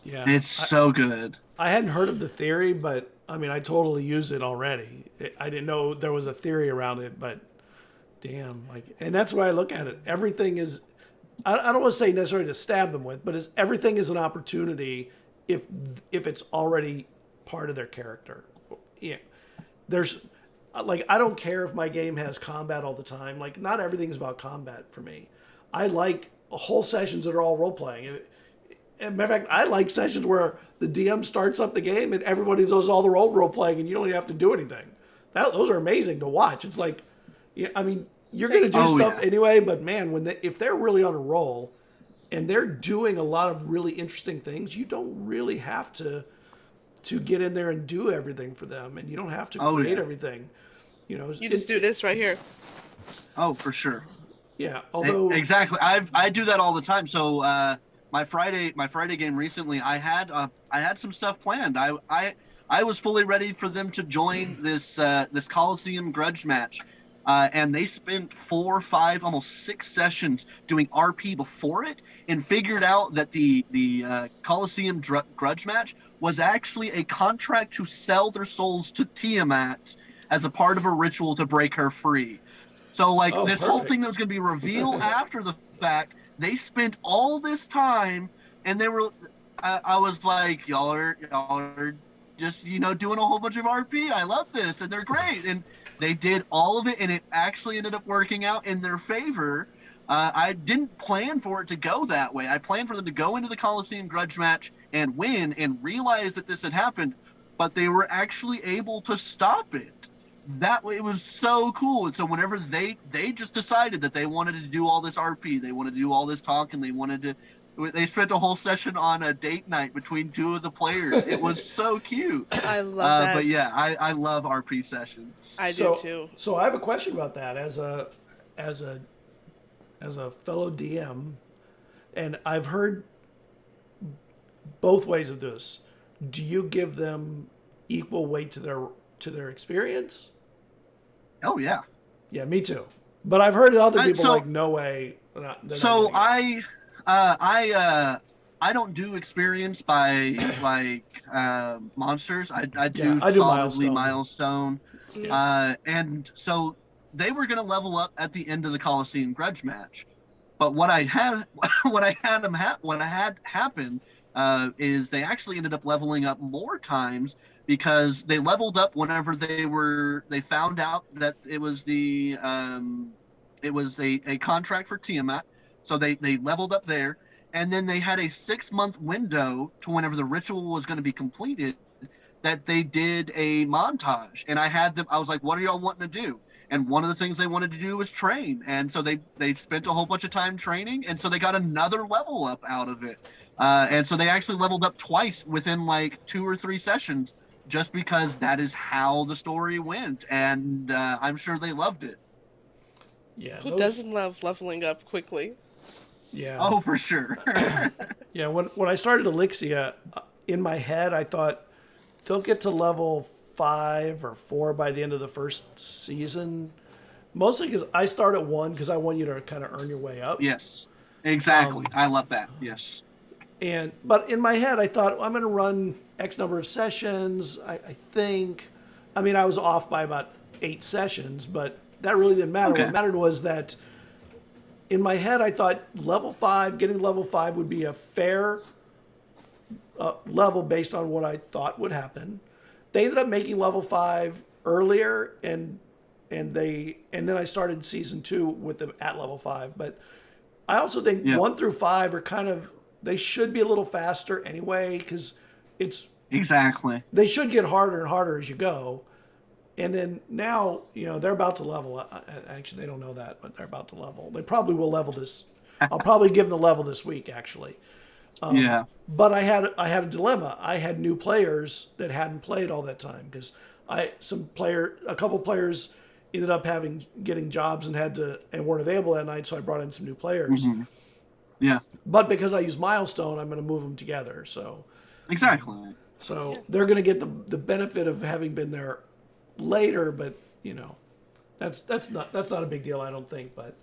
Yeah. It's so good. I hadn't heard of the theory, but I mean, I totally use it already. I didn't know there was a theory around it, but damn, like, and that's why I look at it. Everything is, I don't want to say necessarily to stab them with, but everything is an opportunity if it's already part of their character. Yeah. There's, like, I don't care if my game has combat all the time. Like, not everything is about combat for me. I like whole sessions that are all role playing. And matter of fact, I like sessions where the DM starts up the game and everybody does all the role playing and you don't even have to do anything. Those are amazing to watch. It's like, yeah, I mean, you're going to do stuff anyway, but man, if they're really on a roll and they're doing a lot of really interesting things, you don't really have to get in there and do everything for them, and you don't have to create everything. You know, you just do this right here. Oh, for sure. Yeah. Although exactly, I do that all the time. So my Friday game recently, I had some stuff planned. I was fully ready for them to join this Coliseum grudge match. And they spent 4, 5, almost 6 sessions doing RP before it, and figured out that the Coliseum grudge match was actually a contract to sell their souls to Tiamat as a part of a ritual to break her free. So like this whole thing that was going to be revealed after the fact, they spent all this time, and they were. I was like, y'all are just doing a whole bunch of RP. I love this, and they're great, and they did all of it, and it actually ended up working out in their favor. I didn't plan for it to go that way. I planned for them to go into the Coliseum grudge match and win and realize that this had happened, but they were actually able to stop it. That way, it was so cool. And so whenever they just decided that they wanted to do all this RP, they wanted to do all this talk, and they spent a whole session on a date night between 2 of the players. It was so cute. I love that. But yeah, I love RP sessions. I do too. So I have a question about that as a fellow DM, and I've heard both ways of this. Do you give them equal weight to their experience? Oh yeah. Yeah, me too. But I've heard other people like, no way. I I don't do experience by like monsters. I do I do solidly milestone. milestone. And so they were going to level up at the end of the Coliseum Grudge match. But what I had what I had happen is they actually ended up leveling up more times because they leveled up whenever they found out that it was a contract for Tiamat. So they leveled up there, and then they had a 6-month window to whenever the ritual was going to be completed that they did a montage. And I was like, what are y'all wanting to do? And one of the things they wanted to do was train. And so they spent a whole bunch of time training. And so they got another level up out of it. And so they actually leveled up twice within like 2 or 3 sessions just because that is how the story went. And I'm sure they loved it. Yeah. Who doesn't love leveling up quickly? Yeah. Oh, for sure. Yeah. When I started Elixia, in my head, I thought they'll get to level 5 or 4 by the end of the first season. Mostly because I start at 1 because I want you to kind of earn your way up. Yes, exactly. I love that. Yes. But in my head, I thought I'm going to run X number of sessions. I think. I mean, I was off by about 8 sessions, but that really didn't matter. Okay. What mattered was that in my head, I thought getting level 5 would be a fair level based on what I thought would happen. They ended up making level 5 earlier, and then I started season 2 with them at level 5. But I also think 1 through 5 are kind of, they should be a little faster anyway, because exactly, they should get harder and harder as you go. And then now, they're about to level. Actually, they don't know that, but they're about to level. They probably will level this. I'll probably give them the level this week, actually. But I had a dilemma. I had new players that hadn't played all that time because a couple players ended up getting jobs and weren't available that night, so I brought in some new players. Mm-hmm. Yeah. But because I use Milestone, I'm going to move them together. So exactly. So they're going to get the benefit of having been there later, but that's not a big deal, I don't think. But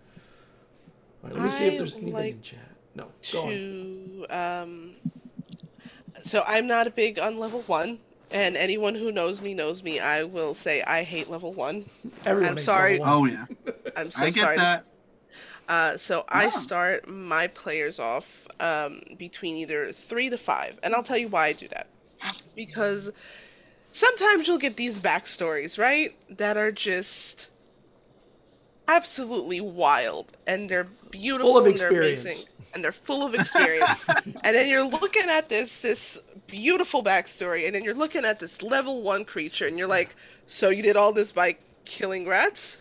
all right, let me see if there's anything in chat. No, go on. So I'm not a big on level 1, and anyone who knows me, I will say I hate level 1. Everyone I'm hates sorry. level 1. Oh yeah. I'm so I get sorry. that. So I start my players off between either 3 to 5, and I'll tell you why I do that. Because sometimes you'll get these backstories, right, that are just absolutely wild, and they're beautiful, full of and they're experience. amazing, and they're full of experience. And then you're looking at this beautiful backstory, and then you're looking at this level 1 creature, and you're like, so you did all this by killing rats?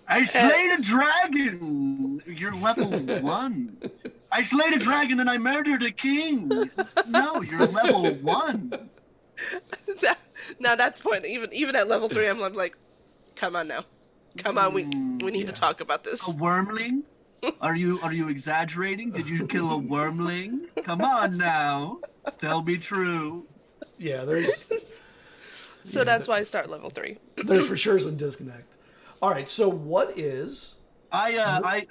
I slayed a dragon. You're level 1. I slayed a dragon and I murdered a king. No, you're level 1. Now that's point. Even at level 3, I'm like, come on now, come on. We need to talk about this. A wormling? Are you exaggerating? Did you kill a wormling? Come on now, tell me true. Yeah, there's. So that's why I start level 3. There's for sure some disconnect. All right, so what is? I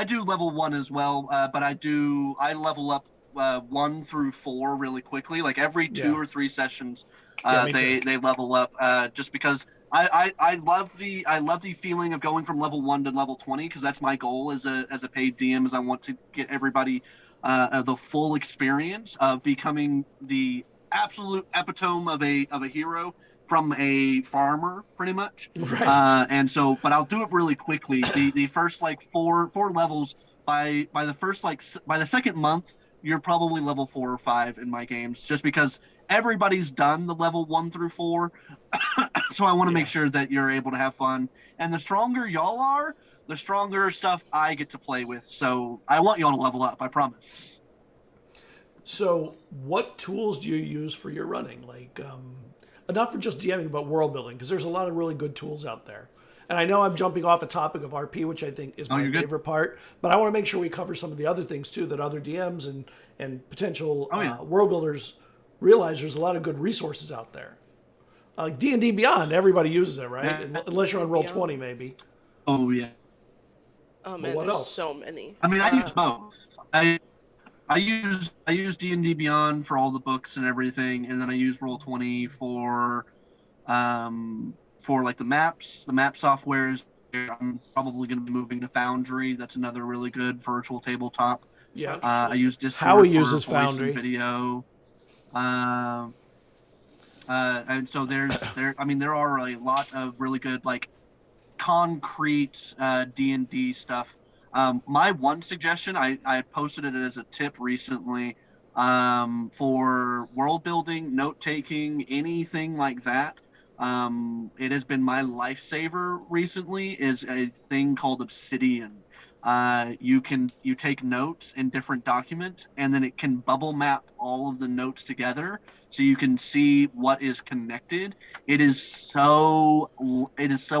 do level 1 as well, but I level up 1 through 4 really quickly. Like every 2 or 3 sessions, they level up. Just because I love the feeling of going from level 1 to level 20, because that's my goal as a paid DM. Is I want to get everybody the full experience of becoming the absolute epitome of a hero from a farmer, pretty much. Right. And so, but I'll do it really quickly. The first like four levels, by the second month, you're probably level 4 or 5 in my games, just because everybody's done the level 1 through 4. So I want to make sure that you're able to have fun. And the stronger y'all are, the stronger stuff I get to play with. So I want y'all to level up, I promise. So what tools do you use for your running? Like, not for just DMing, but world building, because there's a lot of really good tools out there. And I know I'm jumping off a topic of RP, which I think is my favorite part, but I want to make sure we cover some of the other things too that other DMs and potential world builders realize. There's a lot of good resources out there. Like D&D Beyond, everybody uses it, right? Unless you're on Roll20, maybe. Oh yeah. Oh man, there's so many. I mean, I use both. I use D&D Beyond for all the books and everything, and then I use Roll20 for like the map softwares. I'm probably going to be moving to Foundry. That's another really good virtual tabletop. Yeah. I use Howie Discord for uses voice Foundry. and video. Um, and so I mean, there are a lot of really good like concrete D&D stuff. My one suggestion, I posted it as a tip recently, for world building, note taking, anything like that. It has been my lifesaver recently. Is a thing called Obsidian. You take notes in different documents, and then it can bubble map all of the notes together, so you can see what is connected. It is so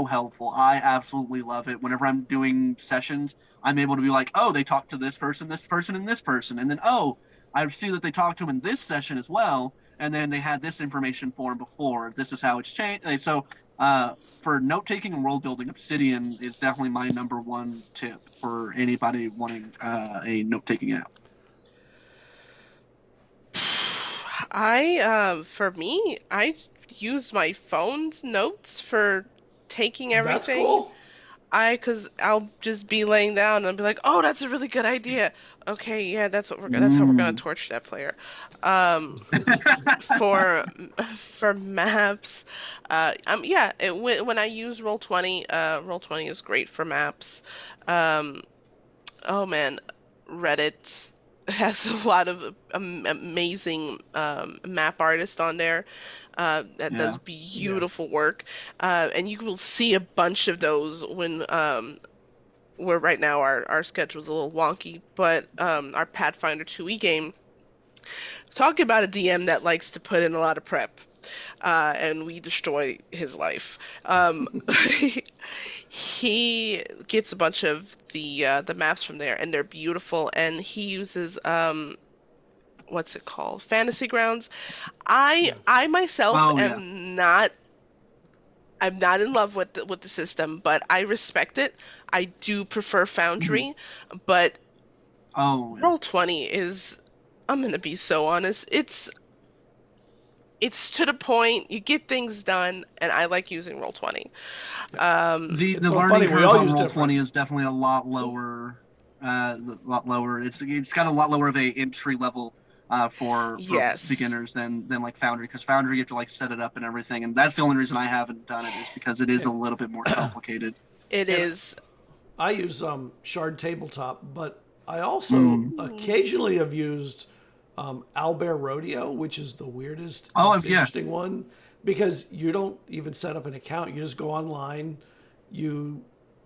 helpful. I absolutely love it. Whenever I'm doing sessions, I'm able to be like, oh, they talked to this person, and this person, and then oh, I see that they talked to him in this session as well, and then they had this information for him before. This is how it's changed. And so for note taking and world building, Obsidian is definitely my number one tip for anybody wanting a note taking app. For me, I use my phone's notes for taking That's everything. cool. Cause I'll just be laying down and I'll be like, oh, that's a really good idea. Okay, yeah, that's how we're gonna torch that player. Um, for for maps, yeah, when I use Roll20, Roll20 is great for maps. Um, oh man, Reddit has a lot of amazing map artists on there that does Yeah. Yeah. beautiful work, and you will see a bunch of those when where right now our schedule's a little wonky, but our Pathfinder 2e game, talking about a DM that likes to put in a lot of prep, and we destroy his life. He gets a bunch of the maps from there, and they're beautiful. And he uses what's it called? Fantasy Grounds. Yeah. I myself Oh yeah. am not. I'm not in love with the system, but I respect it. I do prefer Mhm. Foundry, but Oh yeah. Roll20 is. I'm gonna be so honest. It's to the point. You get things done, and I like using Roll20. Yeah. The It's the so funny. learning We curve all on use Roll different. Twenty is definitely a lot lower. It's got a lot lower of a entry level for Yes, beginners than like Foundry, because Foundry you have to like set it up and everything, and that's the only reason I haven't done it is because it is a And little bit more complicated. it and is. I use Shard Tabletop, but I also Ooh. occasionally have used Owlbear Rodeo, which is the weirdest, Oh most yeah. interesting one because you don't even set up an account. You just go online, you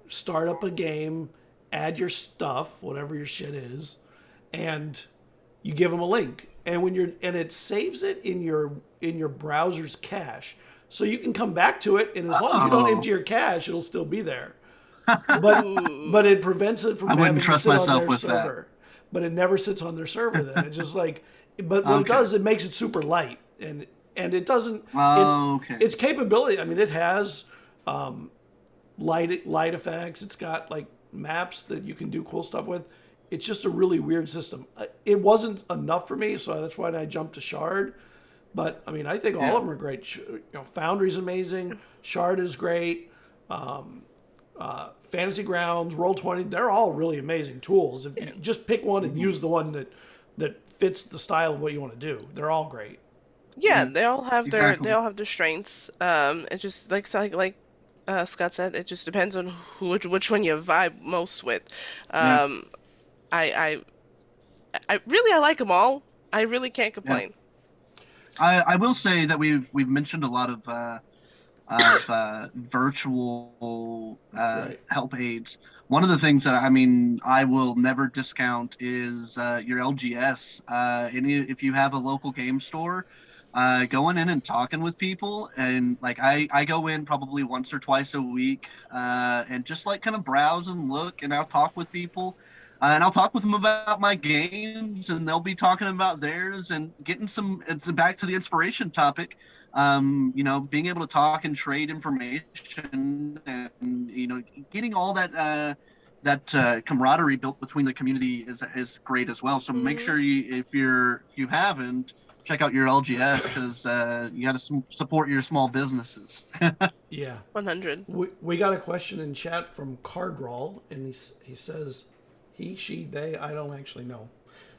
start up a game, add your stuff, whatever your shit is, and you give them a link. And it saves it in your browser's cache. So you can come back to it, and as long as you don't empty Oh, your cache, it'll still be there, but Ooh. it prevents it I from wouldn't having to trust sit on myself their with that. server. But it never sits on their server. Then it's just like, but what it Okay. does, it makes it super light, and it doesn't. Okay. Its capability. I mean, it has light effects. It's got like maps that you can do cool stuff with. It's just a really weird system. It wasn't enough for me, so that's why I jumped to Shard. But I mean, I think all Yeah. of them are great. Foundry's amazing. Shard is great. Fantasy Grounds, Roll20, they're all really amazing tools. If you just pick one and use the one that fits the style of what you want to do, they're all great. Yeah, Mhm. they Exactly. all have their strengths. It just Scott said, it just depends on which one you vibe most with. Yeah. Um, I I like them all. I really can't Yeah. complain. I will say that we've mentioned a lot of virtual Right. help aids. One of the things that I mean I will never discount is your LGS. If you have a local game store, going in and talking with people, and like I go in probably once or twice a week, and just like kind of browse and look, and I'll talk with people. And I'll talk with them about my games, and they'll be talking about theirs, and getting some. It's back to the inspiration topic, being able to talk and trade information, and getting all that that camaraderie built between the community is great as well. So make sure if you haven't, check out your LGS, because you got to support your small businesses. Yeah. 100. We got a question in chat from Cardroll, and he says, he, she, they, I don't actually know.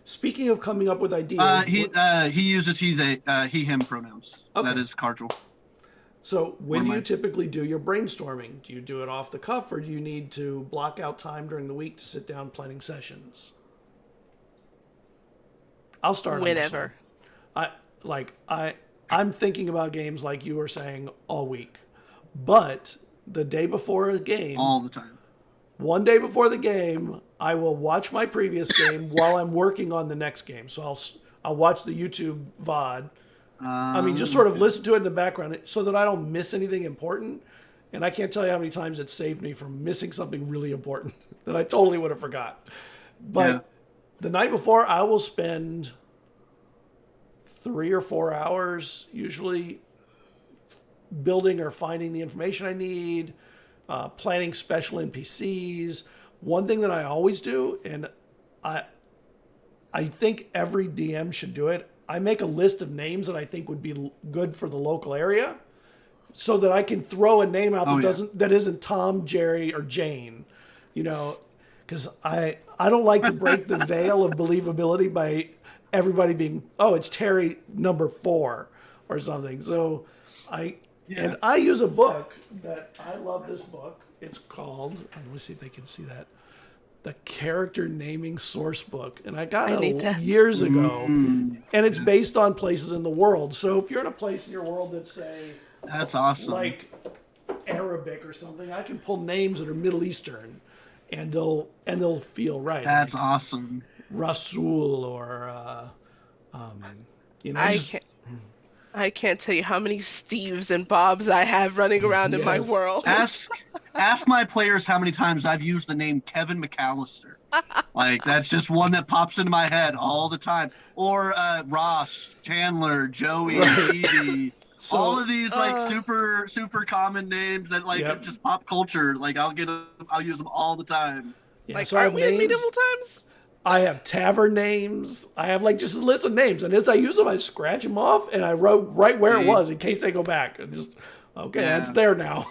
Speaking of coming up with ideas, he uses he him pronouns. Okay. That is Cardroll. So when do you typically do your brainstorming? Do you do it off the cuff, or do you need to block out time during the week to sit down planning sessions? I'll start Whenever. I'm thinking about games like you were saying all week, but the day before a game, all the time. One day before the game, I will watch my previous game while I'm working on the next game. So I'll watch the YouTube VOD. I mean, just sort of listen to it in the background so that I don't miss anything important. And I can't tell you how many times it saved me from missing something really important that I totally would have forgot. But the night before, I will spend 3 or 4 hours usually building or finding the information I need, planning special NPCs. One thing that I always do, and I think every DM should do it, I make a list of names that I think would be good for the local area, so that I can throw a name out that isn't Tom, Jerry, or Jane, because I don't like to break the veil of believability by everybody being, it's Terry number 4 or something. So and I use a book that I love. This book, it's called, let me see if they can see that, the Character Naming Source Book, and I got it years ago, and it's based on places in the world. So if you're in a place in your world that's, say, that's awesome, like Arabic or something, I can pull names that are Middle Eastern, and they'll feel right. That's like awesome. Rasul or I can't tell you how many Steves and Bobs I have running around in my world. Ask my players how many times I've used the name Kevin McAllister. Like, that's just one that pops into my head all the time. Or Ross, Chandler, Joey, Phoebe. So, all of these super common names that just pop culture. Like, I'll use them all the time. Yeah, like, so aren't we in medieval times? I have tavern names. I have just a list of names, and as I use them, I scratch them off, and I wrote right where it was in case they go back. It's there now.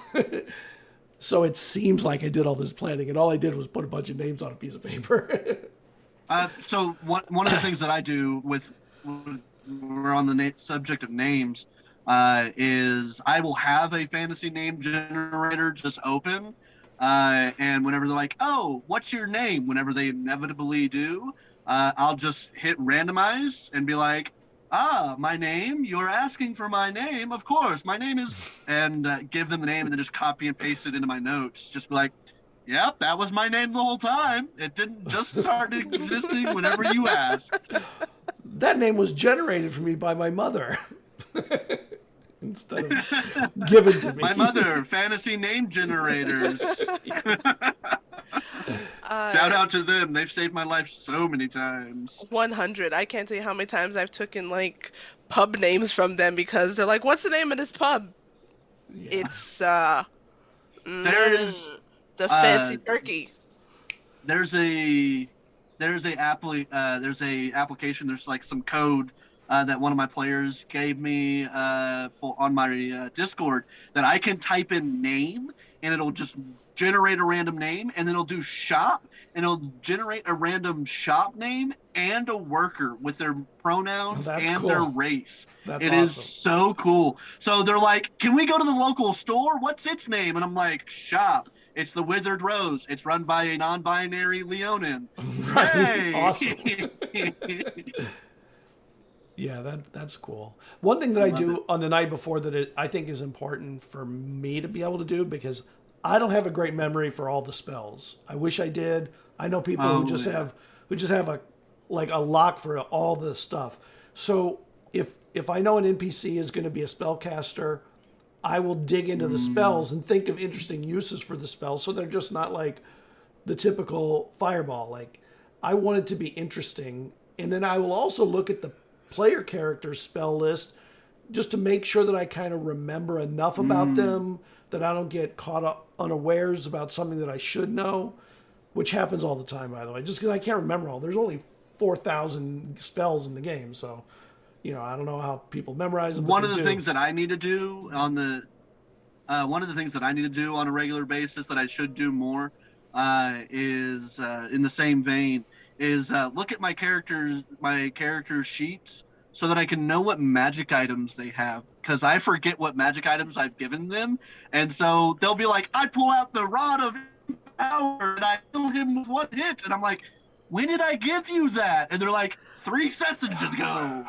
So it seems like I did all this planning, and all I did was put a bunch of names on a piece of paper. So one of the things that I do we're on the subject of names, is I will have a fantasy name generator just open. And whenever they're like, "Oh, what's your name?" Whenever they inevitably do, I'll just hit randomize and be like, my name? You're asking for my name? Of course, my name is... And give them the name and then just copy and paste it into my notes. Just be like, yep, that was my name the whole time. It didn't just start existing whenever you asked. That name was generated for me by my mother. Instead of given to me. My mother, fantasy name generators. Shout out to them. They've saved my life so many times. 100. I can't tell you how many times I've taken pub names from them because they're like, "What's the name of this pub?" Yeah. It's there's the Fancy Turkey. There's a application. There's some code that one of my players gave me on my Discord that I can type in name and it'll just generate a random name, and then it'll do shop and it'll generate a random shop name and a worker with their pronouns and their race. That's awesome. Is so cool. So they're like, "Can we go to the local store? What's its name?" And I'm like, "Shop. It's the Wizard Rose. It's run by a non-binary Leonin." Right. Awesome. Yeah, that's cool. One thing that I do on the night before that I think is important for me to be able to do, because I don't have a great memory for all the spells. I wish I did. I know people who just have a lock for all the stuff. So if I know an NPC is going to be a spellcaster, I will dig into the spells and think of interesting uses for the spells, so they're just not like the typical fireball. I want it to be interesting, and then I will also look at the player character's spell list just to make sure that I kind of remember enough about them that I don't get caught up unawares about something that I should know. which happens all the time, by the way. Just because I can't remember all. There's only 4,000 spells in the game, so I don't know how people memorize them. One of the things that I need to do on the one of the things that I need to do on a regular basis that I should do more is in the same vein is look at my characters' sheets so that I can know what magic items they have, because I forget what magic items I've given them, and so they'll be like, I pull out the Rod of Power and I kill him with one hit, and I'm like, when did I give you that? And they're like, 3 sessions ago.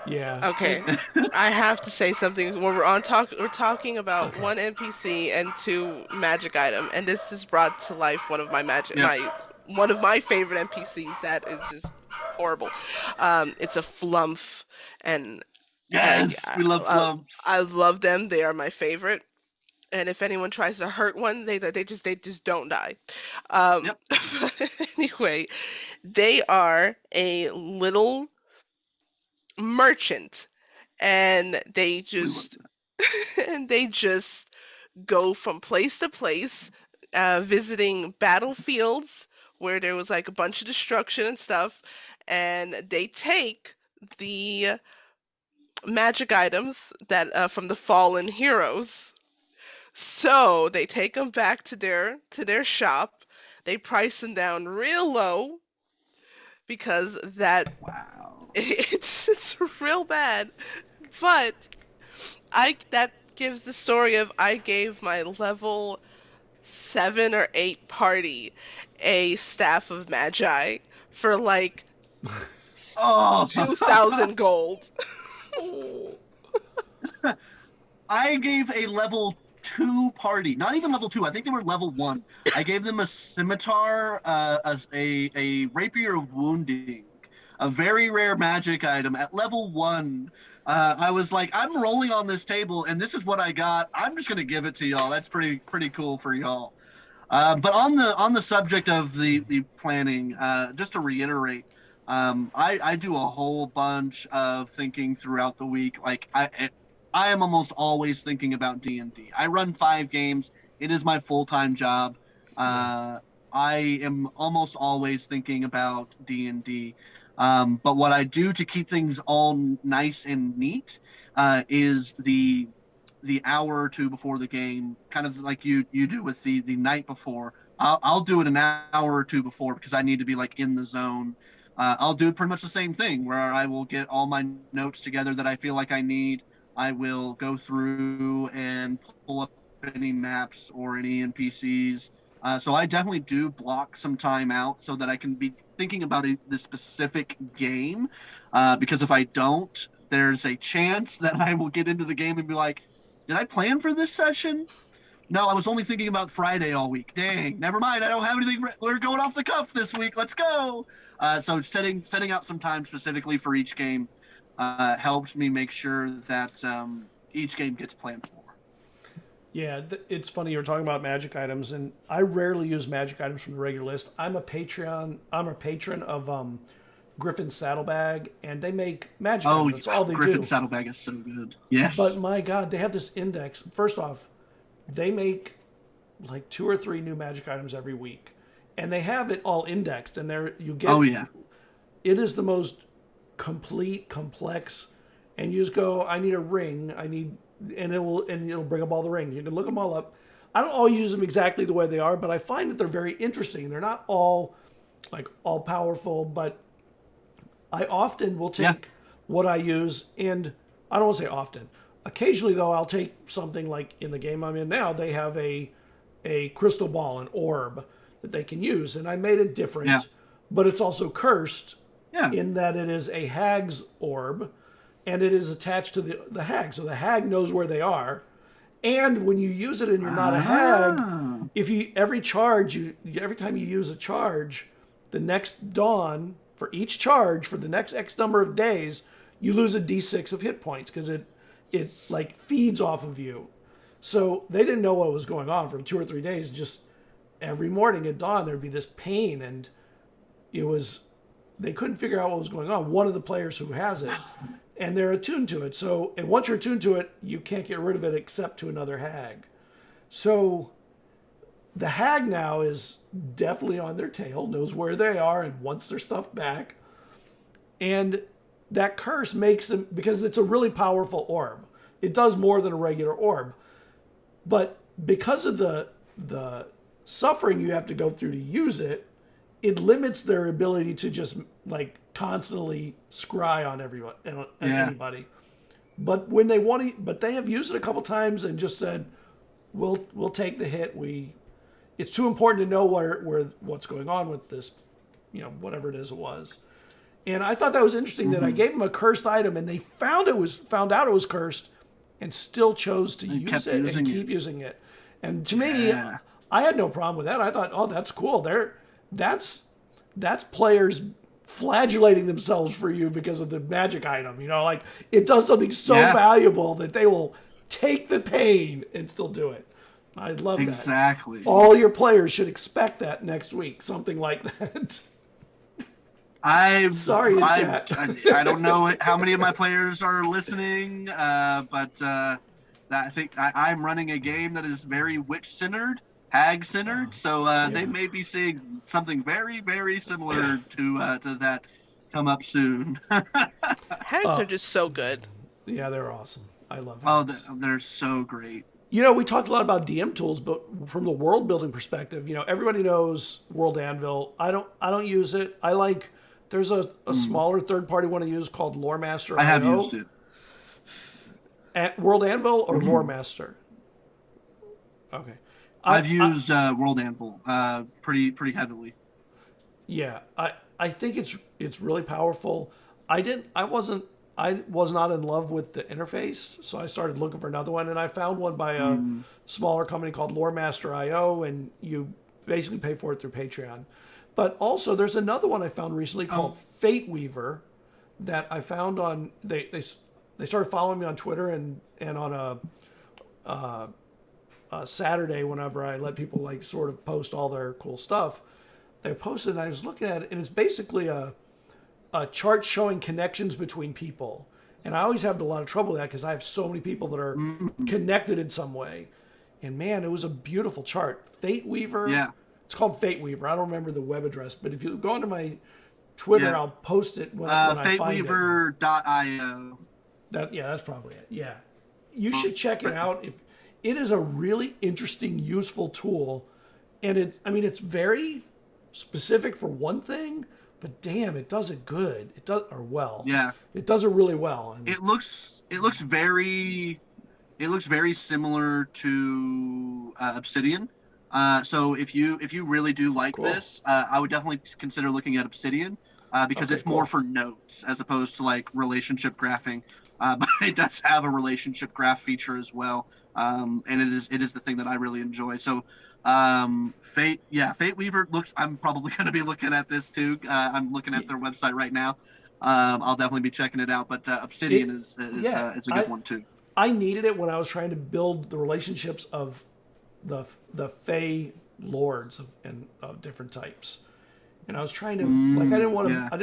Yeah. Okay, I have to say something. When we're talking about one NPC and 2 magic item, and this just brought to life one of my one of my favorite NPCs that is just horrible. It's a Flumph, and Yes, we love Flumps. I love them. They are my favorite. And if anyone tries to hurt one, they just don't die. Yep. Anyway, they are a little merchant, and they just go from place to place, visiting battlefields where there was like a bunch of destruction and stuff, and they take the magic items that from the fallen heroes. So they take them back to their shop. They price them down real low because Wow. it's real bad. But that gives the story of I gave my level 7 or 8 party a staff of magi for like Oh, 2,000 gold. I gave a level 2 party, not even level 2. I think they were level 1. I gave them a scimitar, a rapier of wounding, a very rare magic item at level 1. I was like, I'm rolling on this table, and this is what I got. I'm just gonna give it to y'all. That's pretty cool for y'all. But on the subject of the planning, just to reiterate, I do a whole bunch of thinking throughout the week. Like I am almost always thinking about D&D. I run 5 games. It is my full-time job. I am almost always thinking about D&D. But what I do to keep things all nice and neat is the hour or 2 before the game, kind of like you do with the night before. I'll do it an hour or 2 before because I need to be like in the zone. I'll do pretty much the same thing where I will get all my notes together that I feel like I need. I will go through and pull up any maps or any NPCs. So I definitely do block some time out so that I can be thinking about the specific game. Because if I don't, there's a chance that I will get into the game and be like, did I plan for this session? No, I was only thinking about Friday all week. Dang, never mind. I don't have anything. We're going off the cuff this week. Let's go. So setting out some time specifically for each game helps me make sure that each game gets planned for. Yeah, it's funny you're talking about magic items, and I rarely use magic items from the regular list. I'm a patron of Griffin Saddlebag, and they make magic items. That's all they Griffin do. Saddlebag is so good. Yes. But my God, they have this index. First off, they make like 2 or 3 new magic items every week, and they have it all indexed. And you get. Oh yeah. It is the most complete, complex, and you just go, I need a ring. And it'll bring up all the rings. You can look them all up. I don't all use them exactly the way they are, but I find that they're very interesting. They're not all powerful, but I often will take what I use, and I don't want to say often. Occasionally, though, I'll take something like in the game I'm in now. They have a crystal ball, an orb that they can use, and I made it different, but it's also cursed in that it is a hag's orb. And it is attached to the hag. So the hag knows where they are. And when you use it and you're not a hag, every time you use a charge, the next dawn, for each charge, for the next X number of days, you lose a D6 of hit points because it like feeds off of you. So they didn't know what was going on for 2 or 3 days. Just every morning at dawn, there'd be this pain, and they couldn't figure out what was going on. One of the players who has it, and they're attuned to it. So, and once you're attuned to it, you can't get rid of it except to another hag. So The hag now is definitely on their tail, knows where they are, and wants their stuff back. And that curse makes them, because it's a really powerful orb. It does more than a regular orb. But because of the suffering you have to go through to use it, it limits their ability to just like constantly scry on everyone and anybody. But when they want to, but they have used it a couple times and just said, "We'll take the hit. It's too important to know what's going on with this, whatever it is it was." And I thought that was interesting that I gave them a cursed item and they found out it was cursed and still chose to use it and keep using it. And to me, I had no problem with that. I thought, oh, that's cool. That's players flagellating themselves for you because of the magic item. Like it does something so valuable that they will take the pain and still do it. I love that. Exactly. All your players should expect that next week, something like that. Sorry to chat. I don't know how many of my players are listening, but I think I'm running a game that is very witch-centered, hag-centered, so they may be seeing something very, very similar to that come up soon. Hags are just so good. Yeah, they're awesome. I love hags. Oh, they're so great. We talked a lot about DM tools, but from the world building perspective, everybody knows World Anvil. I don't use it. There's a smaller third party one I use called Loremaster. I have used it. At World Anvil or Loremaster? Okay. I've used World Anvil pretty heavily. Yeah, I think it's really powerful. I was not in love with the interface, so I started looking for another one, and I found one by a smaller company called Loremaster.io, and you basically pay for it through Patreon. But also, there's another one I found recently called Fate Weaver that I found on they started following me on Twitter and on a Saturday whenever I let people like sort of post all their cool stuff. They posted, and I was looking at it, and it's basically a chart showing connections between people. And I always have a lot of trouble with that because I have so many people that are connected in some way. And man, it was a beautiful chart. Fate Weaver. Yeah. It's called Fate Weaver. I don't remember the web address, but if you go onto my Twitter, I'll post it when I find it. FateWeaver.io. That's probably it. Yeah. You should check it out. It is a really interesting, useful tool. And it's very specific for one thing, but damn, it does it good. It does well. Yeah. It does it really well. And it looks very similar to Obsidian. So if you really do like this, I would definitely consider looking at Obsidian because it's more for notes as opposed to like relationship graphing. But it does have a relationship graph feature as well, and it is the thing that I really enjoy. So Fate Weaver looks. I'm probably going to be looking at this too. I'm looking at their website right now. I'll definitely be checking it out. But Obsidian is a good one too. I needed it when I was trying to build the relationships of the Fey lords of different types, and I was trying to I didn't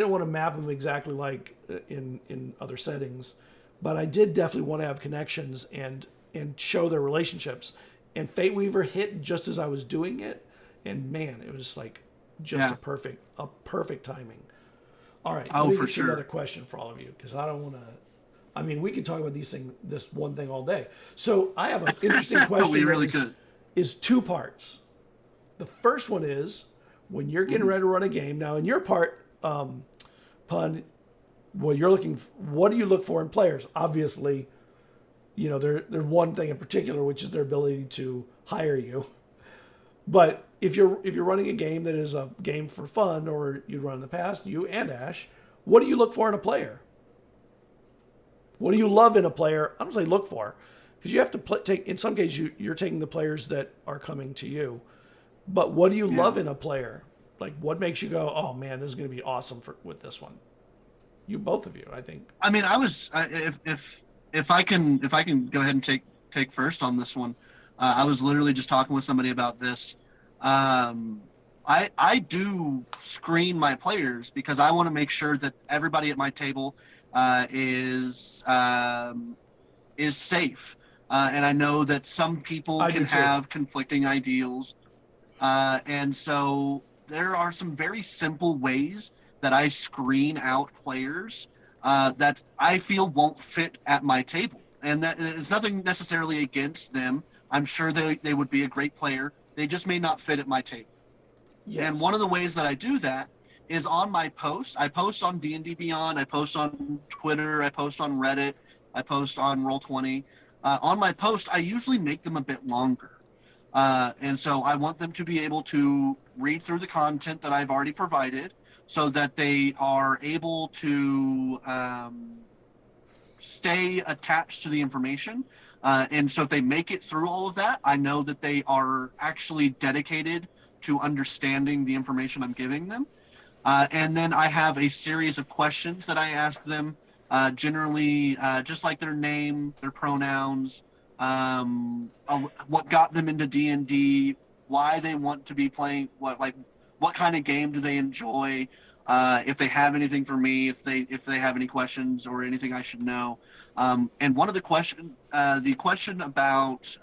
want to map them exactly like in other settings, but I did definitely want to have connections and show their relationships. And Fate Weaver hit just as I was doing it, and man, it was like just a perfect timing. All right, let me get to another question for all of you because I don't want to. I mean, we could talk about this one thing all day. So I have an interesting question. We really could. Is two parts. The first one is when you're getting ready to run a game. Now, in your part, Pun, what do you look for in players? Obviously, there's one thing in particular, which is their ability to hire you. But if you're running a game that is a game for fun, or you run in the past, you and Ash, what do you look for in a player? What do you love in a player? I don't say look for. Because you have to take, in some cases, you're taking the players that are coming to you. But what do you love in a player? Like, what makes you go, oh man, this is going to be awesome with this one? Both of you, I think. I mean, if I can go ahead and take first on this one, I was literally just talking with somebody about this. I do screen my players because I want to make sure that everybody at my table is safe. And I know that some people can have conflicting ideals. And so there are some very simple ways that I screen out players that I feel won't fit at my table. And that it's nothing necessarily against them. I'm sure they would be a great player. They just may not fit at my table. Yes. And one of the ways that I do that is on my posts. I post on D&D Beyond. I post on Twitter. I post on Reddit. I post on Roll20. On my post, I usually make them a bit longer. And so I want them to be able to read through the content that I've already provided so that they are able to stay attached to the information. And so if they make it through all of that, I know that they are actually dedicated to understanding the information I'm giving them. And then I have a series of questions that I ask them, generally just like their name, their pronouns, what got them into D&D, why they want to be playing, what kind of game do they enjoy, if they have anything for me, if they have any questions or anything I should know. And one of the question about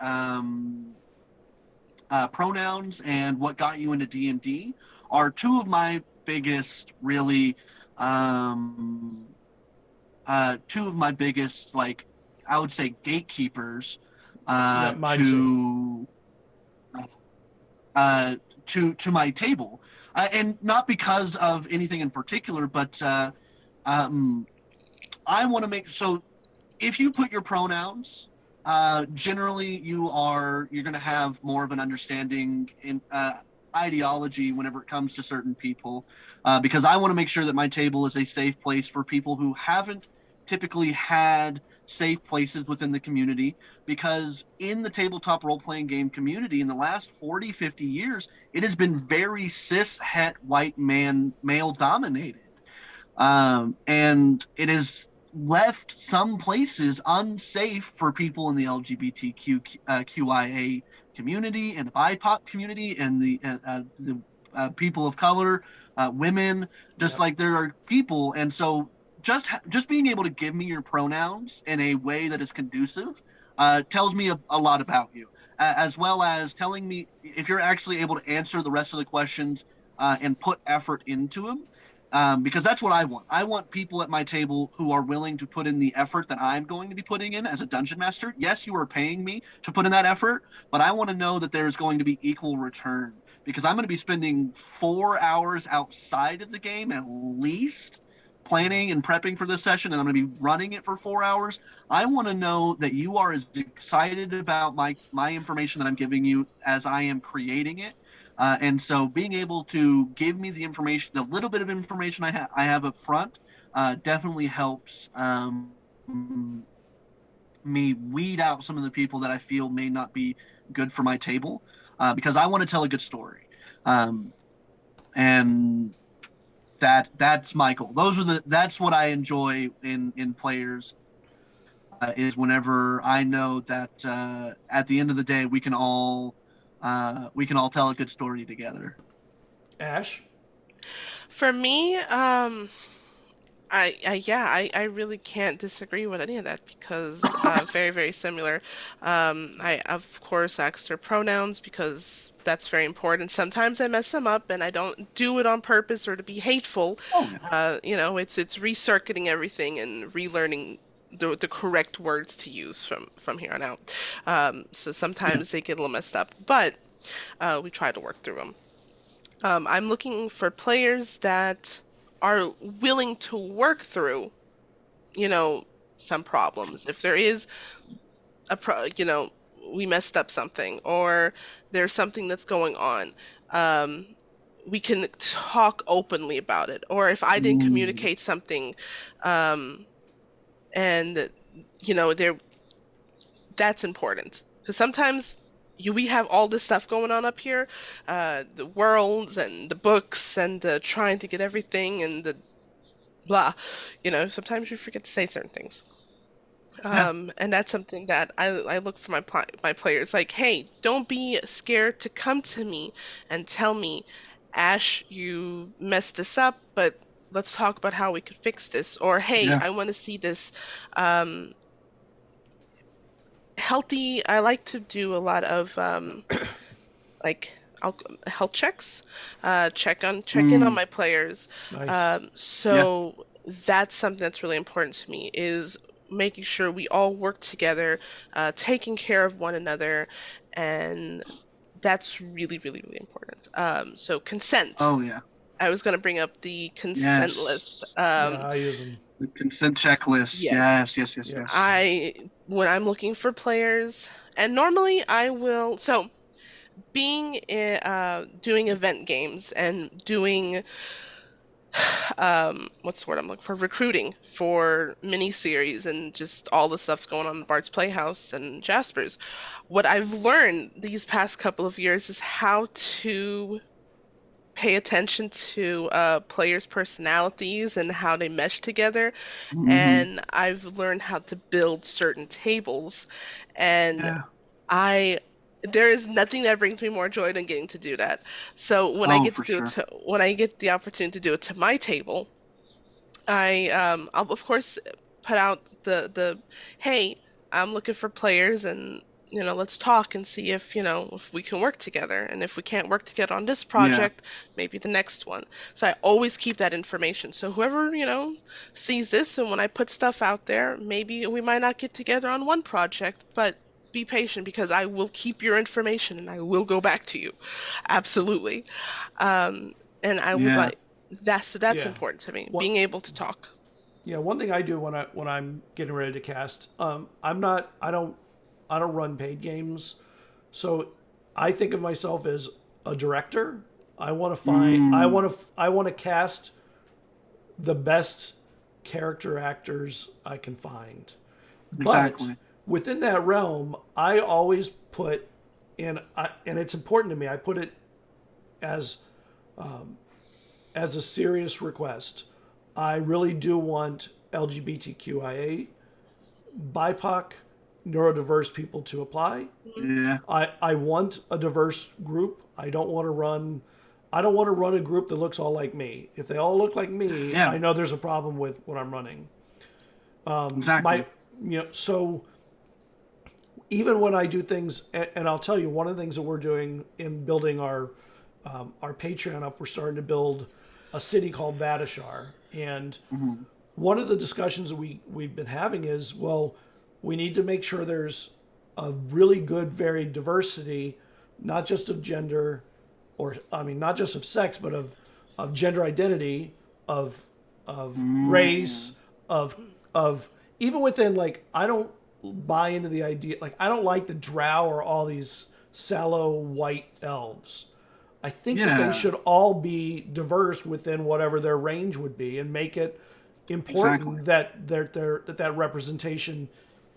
pronouns and what got you into D&D are two of my biggest, really, like, I would say gatekeepers to my table, and not because of anything in particular, but I want to make so if you put your pronouns, generally you're going to have more of an understanding in ideology whenever it comes to certain people, because I want to make sure that my table is a safe place for people who haven't typically had safe places within the community, because in the tabletop role-playing game community in the last 40-50 years, it has been very cis-het white male dominated, and it has left some places unsafe for people in the LGBTQIA community and the BIPOC community and the people of color, women, just like there are people. And so just being able to give me your pronouns in a way that is conducive tells me a lot about you, as well as telling me if you're actually able to answer the rest of the questions and put effort into them. Because that's what I want. I want people at my table who are willing to put in the effort that I'm going to be putting in as a dungeon master. Yes, you are paying me to put in that effort, but I want to know that there's going to be equal return, because I'm going to be spending 4 hours outside of the game at least planning and prepping for this session, and I'm going to be running it for 4 hours. I want to know that you are as excited about my information that I'm giving you as I am creating it. And so being able to give me the information, the little bit of information I have up front, definitely helps me weed out some of the people that I feel may not be good for my table, because I want to tell a good story. And that's my goal. That's what I enjoy in players, is whenever I know that at the end of the day we can all tell a good story together. Ash? For me, I really can't disagree with any of that, because very, very similar. I of course ask their pronouns because that's very important. Sometimes I mess them up, and I don't do it on purpose or to be hateful. Oh, It's recircuiting everything and relearning the correct words to use from here on out. So sometimes they get a little messed up, but we try to work through them. I'm looking for players that are willing to work through, some problems. If there is we messed up something, or there's something that's going on, we can talk openly about it. Or if I didn't communicate something, and there, that's important, because sometimes we have all this stuff going on up here, the worlds and the books and the trying to get everything and the blah, sometimes you forget to say certain things. And that's something that I look for my players, like, hey, don't be scared to come to me and tell me, Ash, you messed this up, but let's talk about how we could fix this. Or, hey, Yeah. I want to see this healthy. I like to do a lot of like health checks, check in on my players. Nice. Yeah. So that's something that's really important to me is making sure we all work together, taking care of one another, and that's really, really, really important. So consent. Oh yeah. I was going to bring up the consent list. Yes. Yeah, I use them. The consent checklist. Yes. Yes. Yes. Yes. Yep. Yes. When I'm looking for players, and normally I will, so being doing event games and doing what's the word I'm looking for? Recruiting for miniseries and just all the stuff's going on in Bart's Playhouse and Jasper's. What I've learned these past couple of years is how to pay attention to players' personalities and how they mesh together. Hmm. And I've learned how to build certain tables. And Yeah. I there is nothing that brings me more joy than getting to do that. So when I Oh, get to for do it sure. to when I get the opportunity to do it to my table, I'll of course put out the hey, I'm looking for players and let's talk and see if if we can work together, and if we can't work together on this Yeah. project, maybe the next one. So I always keep that information. So whoever, sees this, and when I put stuff out there, maybe we might not get together on one project, but be patient because I will keep your information and I will go back to you. Absolutely. And I would Yeah. like that's Yeah. important to me, What? being able to talk. Yeah. One thing I do when I'm getting ready to cast, I'm not. I don't run paid games, so I think of myself as a director. I want to find. Mm, I want to cast the best character actors I can find. But exactly. within that realm, I always put and it's important to me. I put it as as a serious request. I really do want LGBTQIA, BIPOC, neurodiverse people to apply. Yeah. I want a diverse group. I don't want to run a group that looks all like me. If they all look like me, Yeah. I know there's a problem with what I'm running. Exactly. My so even when I do things, and I'll tell you, one of the things that we're doing in building our Patreon up, we're starting to build a city called Vadashar, and Hmm. one of the discussions that we've been having is, well, we need to make sure there's a really good varied diversity, not just of gender, or I mean, not just of sex, but of gender identity, of race, of even within, like, I don't buy into the idea, like, I don't like the drow or all these sallow white elves. I think that they Yeah. should all be diverse within whatever their range would be, and make it Exactly. important that that representation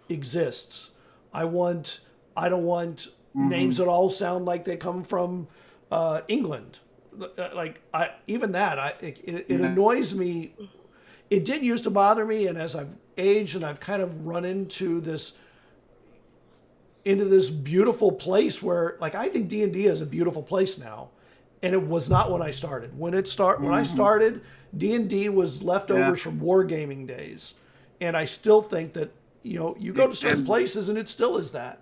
exists. I want I don't want names Hmm. that all sound like they come from England. Like, I even that it Yeah. annoys me. It did used to bother me, and as I've aged and I've kind of run into this beautiful place where, like, I think D&D is a beautiful place now, and it was not when I started. When I Hmm. started, D&D was Yeah. leftovers from wargaming days, and I still think that you go to certain And places and it still is that,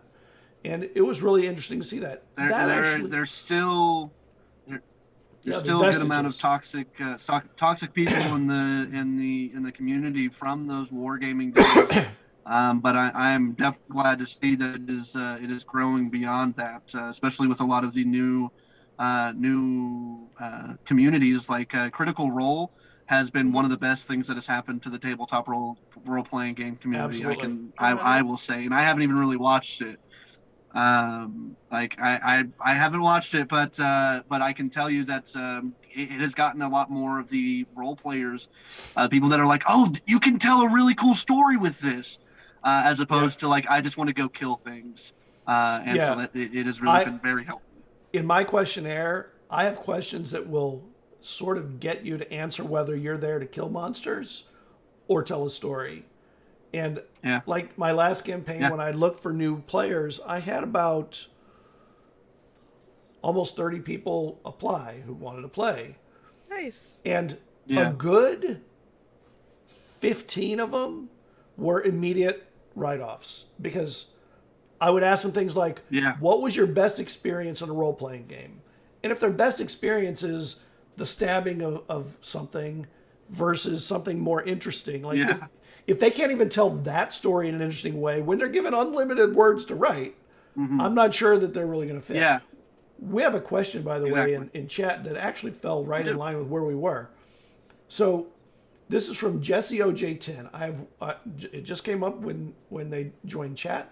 and it was really interesting to see that actually, there's still there, there's yeah, the still a good amount of vestiges. toxic people in the community from those wargaming days. But I'm definitely glad to see that it is growing beyond that, especially with a lot of the new communities like Critical Role has been one of the best things that has happened to the tabletop role playing game community. Absolutely. I will say, and I haven't even really watched it. Like I haven't watched it, but I can tell you that it has gotten a lot more of the role players, people that are like, oh, you can tell a really cool story with this, as Yeah, opposed to like I just want to go kill things, and so yeah. that it has really I been very helpful. In my questionnaire, I have questions that will sort of get you to answer whether you're there to kill monsters or tell a story. And Yeah, like my last campaign, yeah, when I looked for new players, I had about almost 30 people apply who wanted to play. Nice. And a yeah, good 15 of them were immediate write offs, because I would ask them things like, yeah. what was your best experience in a role playing game? And if their best experience is the stabbing of something versus something more interesting, like if they can't even tell that story in an interesting way when they're given unlimited words to write, I'm not sure that they're really going to fit. Yeah. We have a question, by the way, in chat that actually fell right in line with where we were. So this is from Jesse OJ10. It just came up when they joined chat.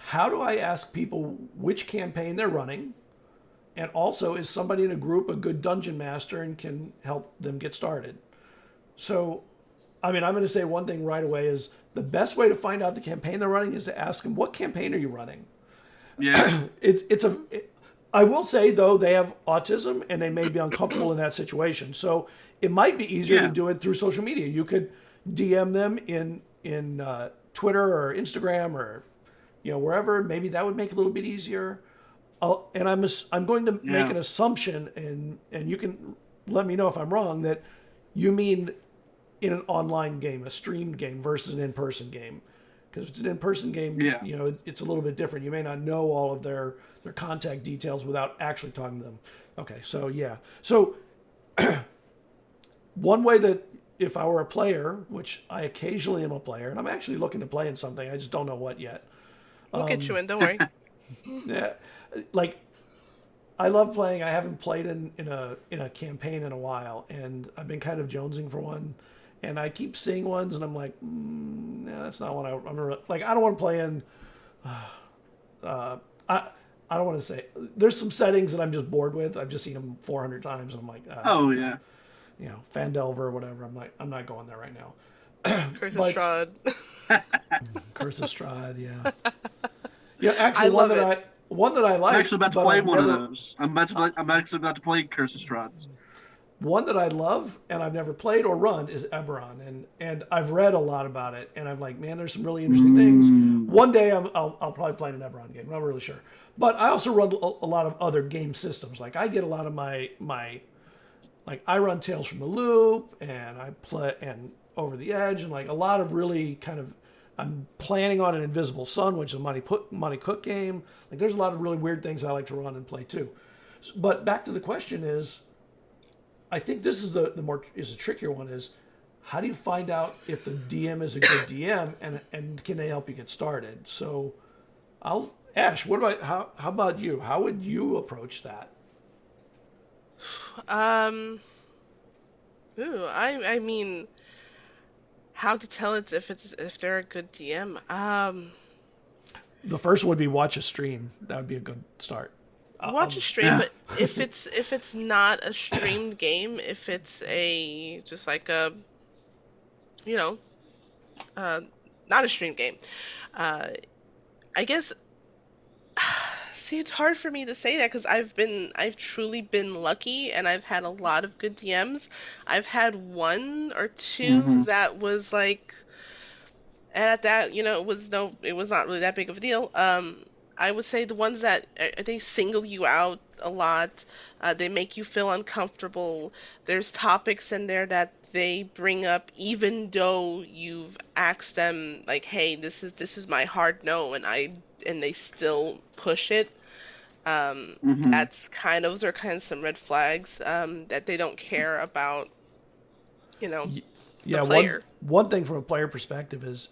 How do I ask people which campaign they're running? And also, is somebody in a group a good dungeon master and can help them get started? So, I mean, I'm going to say one thing right away is the best way to find out the campaign they're running is to ask them, what campaign are you running? Yeah. I will say, though, they have autism and they may be uncomfortable in that situation. So it might be easier to do it through social media. You could DM them in Twitter or Instagram or wherever. Maybe that would make it a little bit easier. And I'm going to make an assumption, and you can let me know if I'm wrong, that you mean in an online game, a streamed game versus an in-person game. Because if it's an in-person game, it's a little bit different. You may not know all of their contact details without actually talking to them. Okay, so yeah. So one way that if I were a player, which I occasionally am a player, and I'm actually looking to play in something, I just don't know what yet. We'll get you in, don't worry. Yeah, like I love playing. I haven't played in a campaign in a while, and I've been kind of jonesing for one. And I keep seeing ones, and I'm like, that's not what I'm like. I don't want to play in. I don't want to say. There's some settings that I'm just bored with. I've just seen them 400 times, and I'm like, Phandelver or whatever. I'm not going there right now. Curse of Strahd. Curse of Strahd, yeah. Yeah, actually, one that I like. I'm actually about to play one of those. I'm actually about to play Curse of Strahd. One that I love and I've never played or run is Eberron, and I've read a lot about it, and I'm like, man, there's some really interesting things. One day I'll probably play an Eberron game. I'm not really sure, but I also run a lot of other game systems. Like I get a lot of my like I run Tales from the Loop, and I play and Over the Edge, and like a lot of really kind of. I'm planning on an Invisible Sun, which is a Monty Cook game. Like there's a lot of really weird things I like to run and play too. But back to the question is. I think this is the trickier one is how do you find out if the DM is a good DM and can they help you get started? So Ash, how about you? How would you approach that? I mean how to tell if they're a good DM? The first would be watch a stream. That would be a good start. Watch a stream, but if it's not a streamed game, if it's just like a, not a streamed game, I guess. See, it's hard for me to say that because I've truly been lucky, and I've had a lot of good DMs. I've had one or two that was like, and at that, it was not really that big of a deal. I would say the ones that they single you out a lot, they make you feel uncomfortable. There's topics in there that they bring up, even though you've asked them like, "Hey, this is my hard no," and they still push it. Those are kind of some red flags that they don't care about. The player. One thing from a player perspective is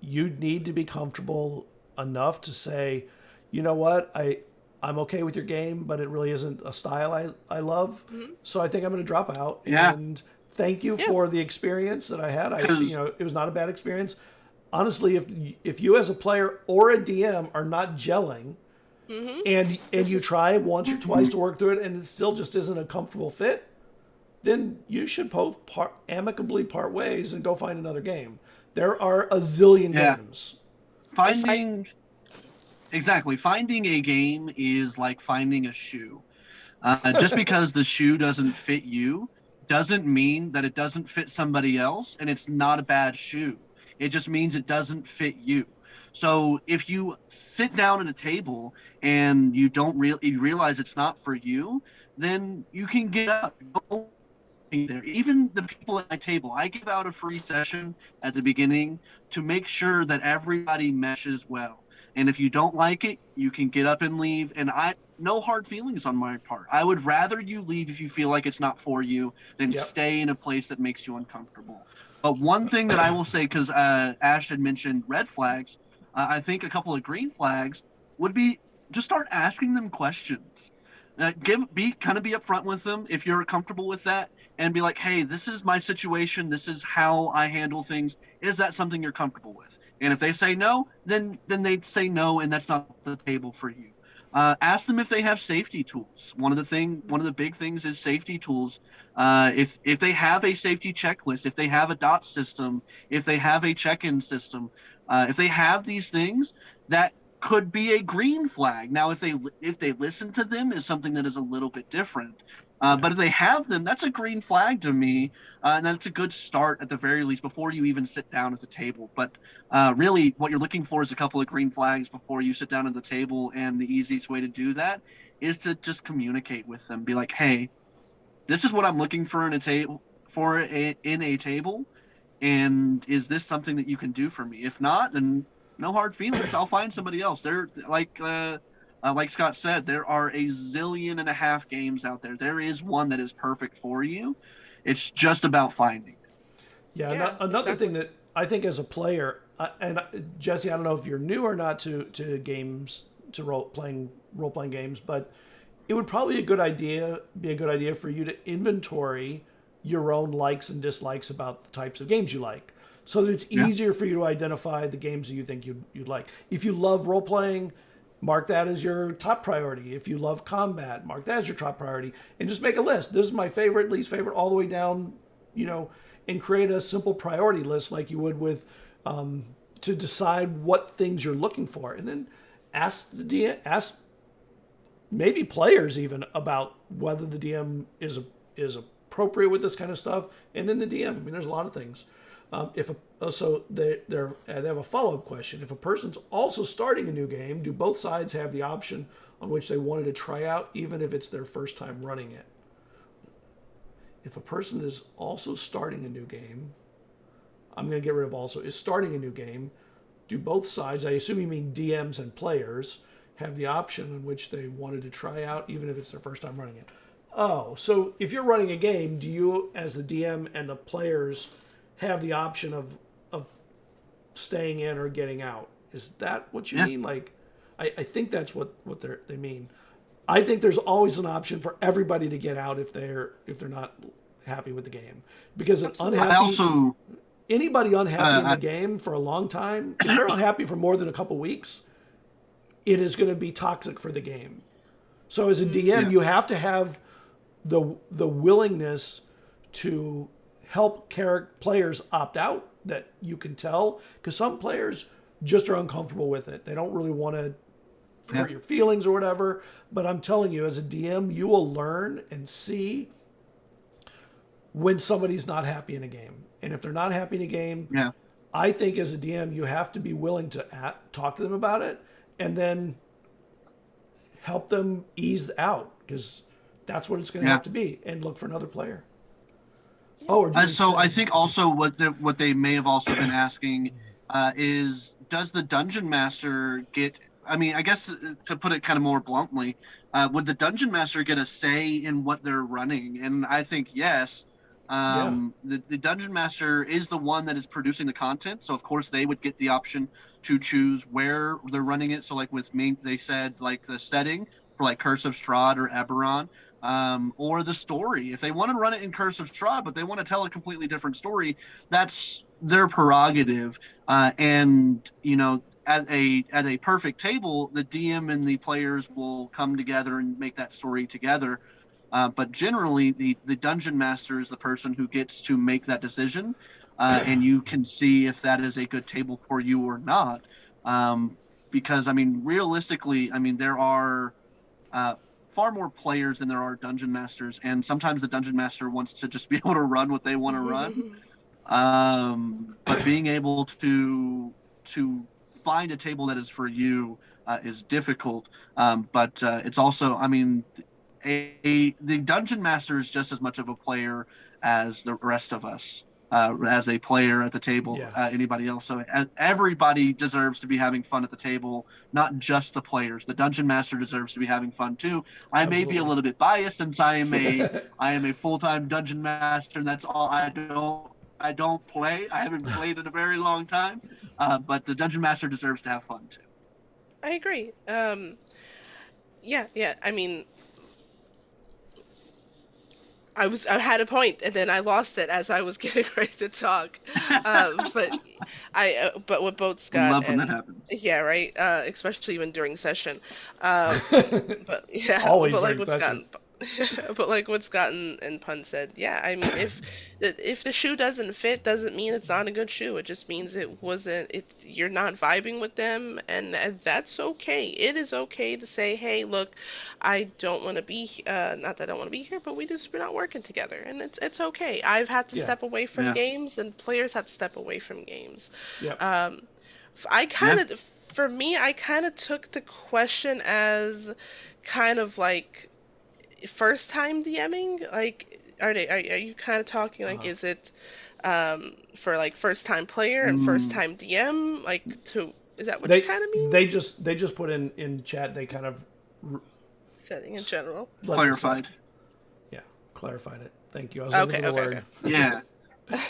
you need to be comfortable enough to say, you know what, I'm okay with your game, but it really isn't a style I love. So I think I'm going to drop out. And thank you for the experience that I had. It was not a bad experience. Honestly, if you as a player or a DM are not gelling, and you try once or twice to work through it, and it still just isn't a comfortable fit, then you should both amicably part ways and go find another game. There are a zillion games. Finding a game is like finding a shoe. Just because the shoe doesn't fit you doesn't mean that it doesn't fit somebody else, and it's not a bad shoe. It just means it doesn't fit you. So if you sit down at a table and you don't realize it's not for you, then you can get up. Go there. Even the people at my table, I give out a free session at the beginning to make sure that everybody meshes well. And if you don't like it, you can get up and leave. And no hard feelings on my part. I would rather you leave if you feel like it's not for you than stay in a place that makes you uncomfortable. But one thing that I will say, because Ash had mentioned red flags, I think a couple of green flags would be just start asking them questions. Be upfront with them if you're comfortable with that, and be like, hey, this is my situation, this is how I handle things. Is that something you're comfortable with? And if they say no, then they say no, and that's not the table for you. Ask them if they have safety tools. One of the big things is safety tools. If they have a safety checklist, if they have a dot system, if they have a check-in system, if they have these things, that could be a green flag. Now, if they listen to them, is something that is a little bit different. But if they have them, that's a green flag to me, and that's a good start at the very least before you even sit down at the table. But really, what you're looking for is a couple of green flags before you sit down at the table, and the easiest way to do that is to just communicate with them. Be like, hey, this is what I'm looking for in a table, and is this something that you can do for me? If not, then no hard feelings. I'll find somebody else. They're like Scott said, there are a zillion and a half games out there. There is one that is perfect for you. It's just about finding it. Yeah, another thing that I think as a player, and Jesse, I don't know if you're new or not to games, to role playing games, but it would probably be a good idea for you to inventory your own likes and dislikes about the types of games you like, so that it's easier for you to identify the games that you think you'd like. If you love role playing, mark that as your top priority. If you love combat, mark that as your top priority, and just make a list. This is my favorite, least favorite, all the way down, and create a simple priority list like you would with to decide what things you're looking for, and then ask maybe players even about whether the DM is appropriate with this kind of stuff, and then the DM. I mean, there's a lot of things. They have a follow-up question. If a person's also starting a new game, do both sides have the option on which they wanted to try out, even if it's their first time running it? If a person is also starting a new game, I'm going to get rid of also, is starting a new game, do both sides, I assume you mean DMs and players, have the option on which they wanted to try out, even if it's their first time running it? Oh, so if you're running a game, do you, as the DM and the players, have the option of staying in or getting out? Is that what you mean? Like, I think that's what they mean. I think there's always an option for everybody to get out if they're not happy with the game, because anybody unhappy in the game for a long time, if they're unhappy for more than a couple weeks, it is going to be toxic for the game. So as a DM, you have to have the willingness to help players opt out, that you can tell, because some players just are uncomfortable with it. They don't really want to hurt your feelings or whatever. But I'm telling you, as a DM, you will learn and see when somebody's not happy in a game. And if they're not happy in a game, I think as a DM, you have to be willing to talk to them about it and then help them ease out, because that's what it's going to have to be, and look for another player. I think also what they may have also been asking is, does the dungeon master get? I mean, I guess to put it kind of more bluntly, would the dungeon master get a say in what they're running? And I think yes. The dungeon master is the one that is producing the content, so of course they would get the option to choose where they're running it. So like with me, they said like the setting for like Curse of Strahd or Eberron. Or the story. If they want to run it in Curse of Strahd, but they want to tell a completely different story, that's their prerogative. And at a perfect table, the DM and the players will come together and make that story together. But generally, the dungeon master is the person who gets to make that decision, and you can see if that is a good table for you or not. Because I mean, realistically, I mean there are far more players than there are dungeon masters, and sometimes the dungeon master wants to just be able to run what they want to run. But being able to find a table that is for you is difficult. But it's also, I mean, the dungeon master is just as much of a player as the rest of us. as a player at the table, anybody else. So everybody deserves to be having fun at the table, not just the players. The dungeon master deserves to be having fun too. I may be a little bit biased since I am a full-time dungeon master, and that's all. I don't play. I haven't played in a very long time, but the dungeon master deserves to have fun too. I agree. Yeah. I mean, I had a point and then I lost it as I was getting ready to talk. But with both Scott Love when and that happens. yeah, right. Especially even during session. But yeah, Always but like during what session. Scott, but like what Scott and Pun said, yeah. I mean, if the shoe doesn't fit, doesn't mean it's not a good shoe. It just means it wasn't. You're not vibing with them, and that's okay. It is okay to say, hey, look, I don't want to be. Not that I don't want to be here, but we're not working together, and it's okay. I've had to Yeah. step away from Yeah. games, and players had to step away from games. Yep. I kind Yeah. of, for me, I kind of took the question as kind of like first time DMing. Like, are you kind of talking like, is it for like first time player and first time DM? Like, to is that what you kind of mean? They just put in chat. They kind of Setting in general. Clarified. Yeah, clarified it. Thank you. I was Okay, looking for the okay, word. okay. Yeah.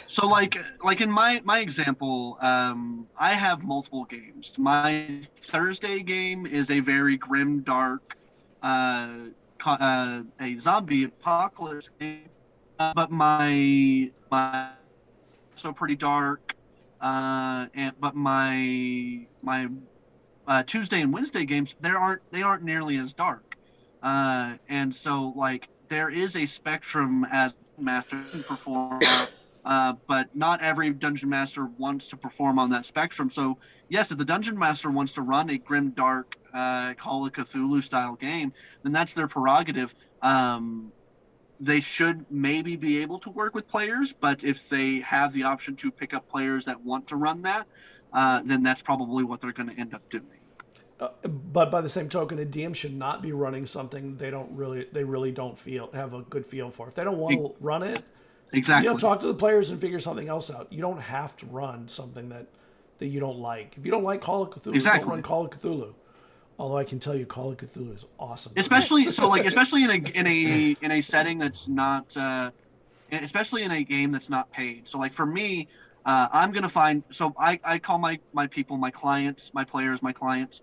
So like in my example, I have multiple games. My Thursday game is a very grim, dark, a zombie apocalypse game. But my so pretty dark. But my Tuesday and Wednesday games they aren't nearly as dark. And so like there is a spectrum as master can perform. But not every dungeon master wants to perform on that spectrum. So yes, if the dungeon master wants to run a grim, dark Call of Cthulhu style game, then that's their prerogative. They should maybe be able to work with players, but if they have the option to pick up players that want to run that, then that's probably what they're going to end up doing. But by the same token, a DM should not be running something they really don't have a good feel for. If they don't want to run it, Exactly. talk to the players and figure something else out. You don't have to run something that you don't like. If you don't like Call of Cthulhu, don't run Call of Cthulhu. Although I can tell you, Call of Cthulhu is awesome. Especially in a setting that's not, especially in a game that's not paid. So like for me, I'm gonna find. So I call my people, my clients, my players, my clients.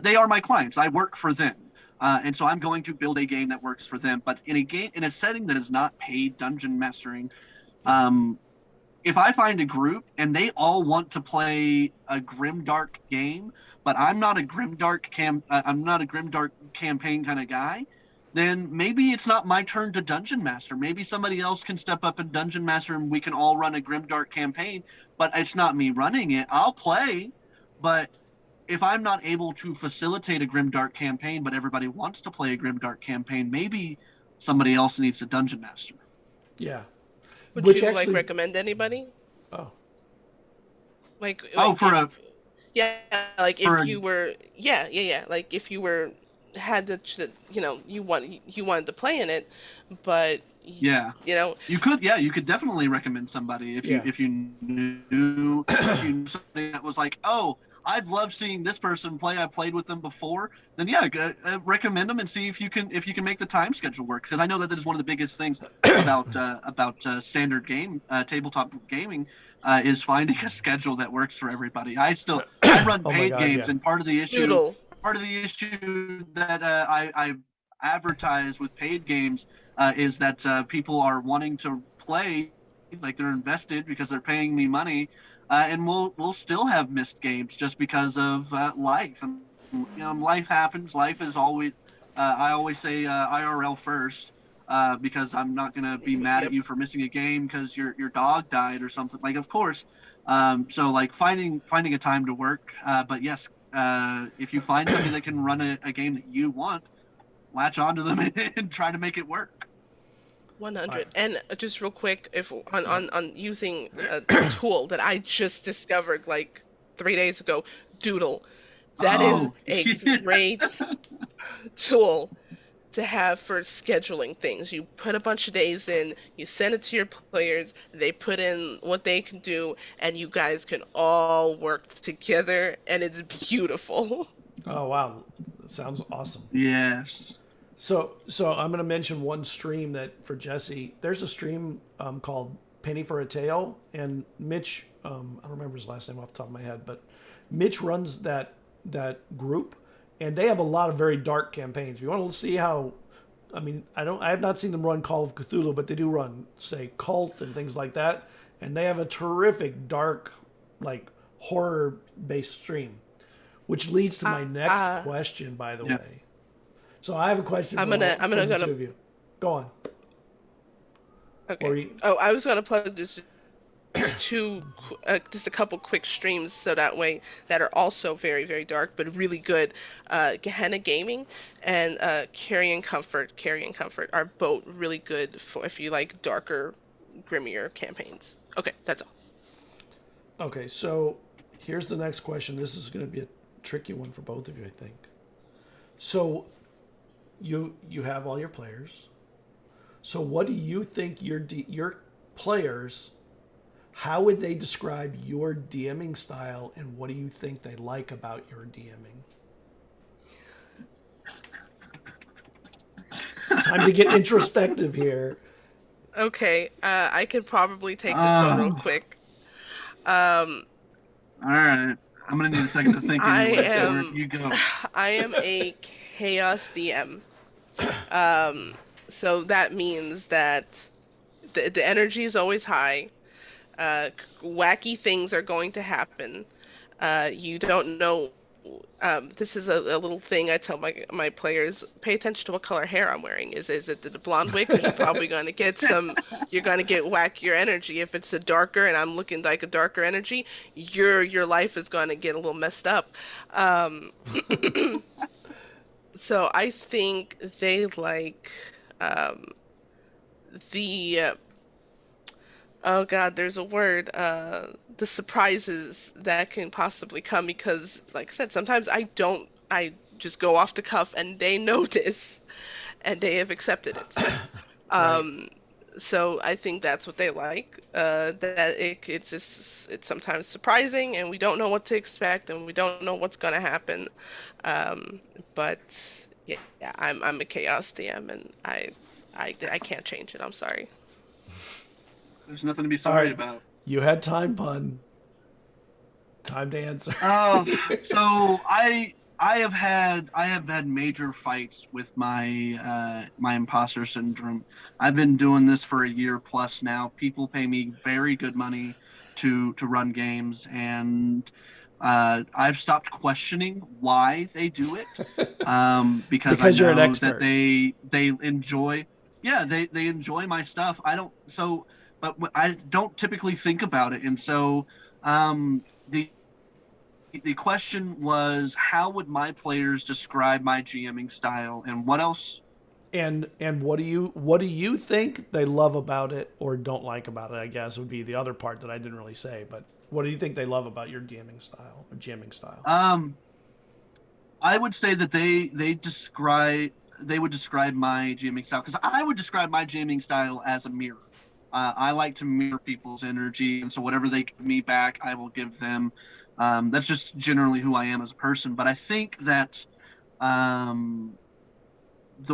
They are my clients. I work for them. And so I'm going to build a game that works for them. But in a setting that is not paid dungeon mastering, if I find a group and they all want to play a grimdark game, but I'm not a grimdark campaign kind of guy, then maybe it's not my turn to dungeon master. Maybe somebody else can step up and dungeon master, and we can all run a grimdark campaign. But it's not me running it. I'll play, but if I'm not able to facilitate a grimdark campaign, but everybody wants to play a grimdark campaign, maybe somebody else needs a dungeon master. Yeah. Would you like recommend anybody? Oh. Like yeah, like if you were like if you were had the you wanted to play in it, but you could definitely recommend somebody if you knew somebody that was like, oh, I've loved seeing this person play. I've played with them before. Then recommend them and see if you can make the time schedule work. Because I know that is one of the biggest things about standard tabletop gaming is finding a schedule that works for everybody. I run paid games, and part of the issue that I advertise with paid games is that people are wanting to play, like they're invested because they're paying me money. And we'll still have missed games just because of life, and life happens. Life is always. I always say IRL first because I'm not gonna be mad at you for missing a game because your dog died or something. Like, of course. So like finding a time to work. But yes, if you find somebody that can run a game that you want, latch onto them and try to make it work. 100. And just real quick, if on using a tool that I just discovered like 3 days ago, Doodle. That is a great tool to have for scheduling things. You put a bunch of days in, you send it to your players, they put in what they can do, and you guys can all work together, and it's beautiful. Oh wow, sounds awesome. Yes. So I'm gonna mention one stream that for Jesse. There's a stream called Penny for a Tale, and Mitch. I don't remember his last name off the top of my head, but Mitch runs that group, and they have a lot of very dark campaigns. If you want to see how, I mean, I have not seen them run Call of Cthulhu, but they do run, say, Cult and things like that, and they have a terrific dark, like horror based stream, which leads to my next question, by the way. So I have a question. I'm gonna the two of you. Go on. Okay. I was gonna plug this just a couple quick streams so that way that are also very very dark but really good. Gehenna Gaming and Carrion Comfort are both really good for if you like darker, grimmier campaigns. Okay, that's all. Okay, so here's the next question. This is going to be a tricky one for both of you, I think. So you have all your players. So what do you think your players, how would they describe your DMing style, and what do you think they like about your DMing? Time to get introspective here. Okay, I could probably take this one real quick. All right. I'm gonna need a second to think. You go. I am a chaos DM. So that means that the energy is always high. Wacky things are going to happen. You don't know. This is a little thing I tell my players: pay attention to what color hair I'm wearing. Is it the blonde wig? Because you're probably going to get you're going to get wackier energy. If it's a darker and I'm looking like a darker energy, your life is going to get a little messed up. So I think they like the oh god, there's a word, the surprises that can possibly come because, like I said, sometimes I just go off the cuff and they notice and they have accepted it. Right. So I think that's what they like. That it's sometimes surprising and we don't know what to expect and we don't know what's gonna happen. But yeah, I'm a chaos DM and I can't change it. I'm sorry. There's nothing to be sorry about. You had time, Pun. Time to answer. So I have had major fights with my my imposter syndrome. I've been doing this for a year plus now. People pay me very good money to run games, and I've stopped questioning why they do it because I know you're an expert. that they enjoy. Yeah, they enjoy my stuff. I don't so. But I don't typically think about it, and so the question was, how would my players describe my GMing style, and what else? And what do you think they love about it or don't like about it? I guess would be the other part that I didn't really say. But what do you think they love about your DMing style or GMing style? I would say that they would describe my GMing style because I would describe my GMing style as a mirror. I like to mirror people's energy, and so whatever they give me back, I will give them. That's just generally who I am as a person. But I think that the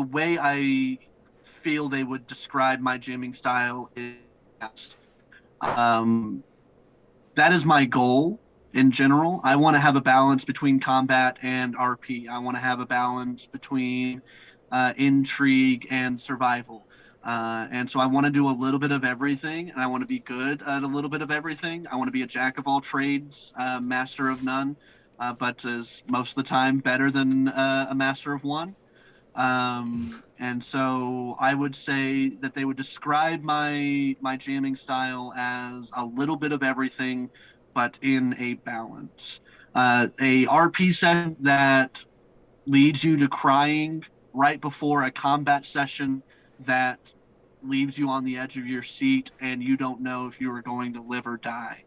way I feel they would describe my GMing style is that is my goal in general. I want to have a balance between combat and RP. I want to have a balance between intrigue and survival. And so I want to do a little bit of everything, and I want to be good at a little bit of everything. I want to be a jack of all trades, master of none, but is most of the time better than a master of one. And so I would say that they would describe my jamming style as a little bit of everything, but in a balance. A RP session that leads you to crying right before a combat session that leaves you on the edge of your seat and you don't know if you are going to live or die.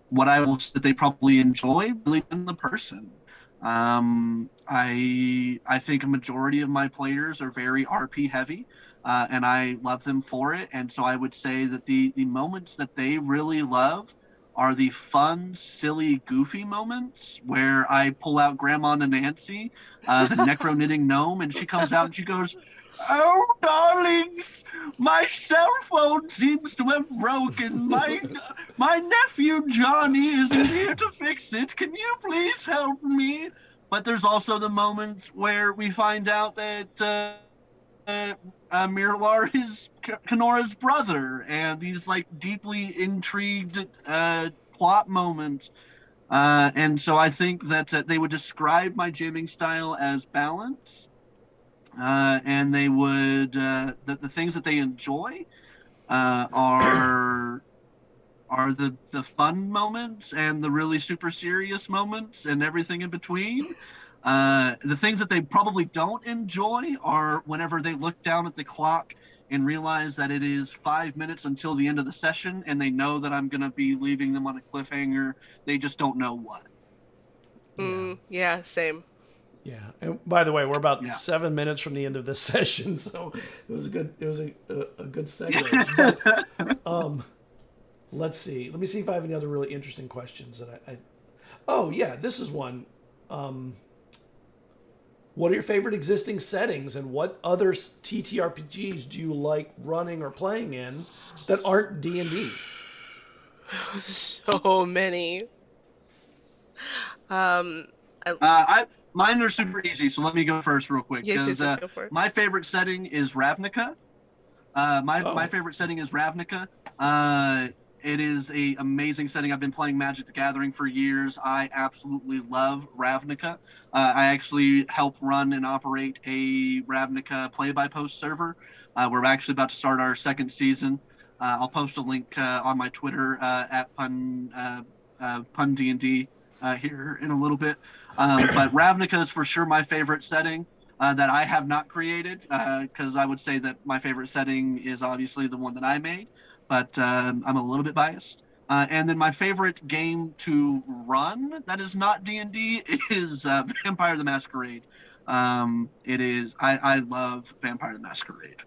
What I will say that they probably enjoy really in the person. I think a majority of my players are very RP heavy, and I love them for it. And so I would say that the moments that they really love are the fun, silly, goofy moments where I pull out Grandma Nancy, the necro knitting gnome, and she comes out and she goes, "Oh, darlings, my cell phone seems to have broken. My nephew Johnny isn't here to fix it. Can you please help me?" But there's also the moments where we find out that Mirlar is Kenora's brother, and these like deeply intrigued plot moments. And so I think that they would describe my jamming style as balance, and they would the things that they enjoy are the fun moments and the really super serious moments and everything in between. The things that they probably don't enjoy are whenever they look down at the clock and realize that it is 5 minutes until the end of the session and they know that I'm going to be leaving them on a cliffhanger. They just don't know what. Yeah, same. Yeah. And by the way, we're about Yeah. 7 minutes from the end of this session, so it was a good segue. But, let's see. Let me see if I have any other really interesting questions that I oh yeah, this is one. What are your favorite existing settings, and what other TTRPGs do you like running or playing in that aren't D&D? So many. Um, Mine are super easy, so let me go first real quick. Yeah, Because just go for it. my favorite setting is Ravnica. My favorite setting is Ravnica. It is a amazing setting. I've been playing Magic the Gathering for years. I absolutely love Ravnica. I actually help run and operate a Ravnica play-by-post server. We're actually about to start our second season. I'll post a link on my Twitter at Pun D&D here in a little bit. But Ravnica is for sure my favorite setting that I have not created, because I would say that my favorite setting is obviously the one that I made, but I'm a little bit biased. And then my favorite game to run that is not D&D is Vampire the Masquerade. It is I love Vampire the Masquerade.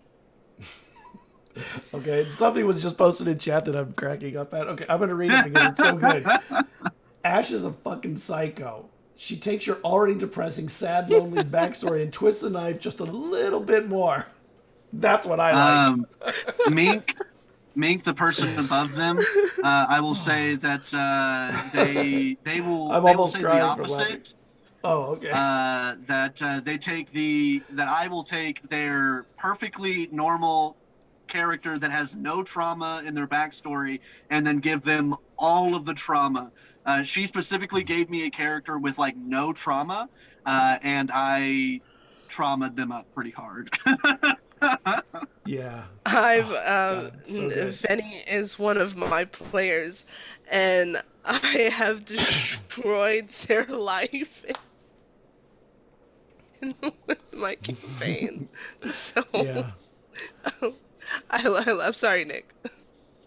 Okay, something was just posted in chat that I'm cracking up at. Okay, I'm gonna read it because it's so good. Ash is a fucking psycho. She takes your already depressing, sad, lonely backstory and twists the knife just a little bit more. That's what I like. Mink, the person above them, I will say that they will I'm they will almost say the crying from laughing. opposite. Oh, okay. That I will take their perfectly normal character that has no trauma in their backstory and then give them all of the trauma. She specifically gave me a character with like no trauma, and I traumatized them up pretty hard. Yeah. I've God, so good. Venny is one of my players, and I have destroyed their life in my campaign. So Yeah. I'm sorry, Nick.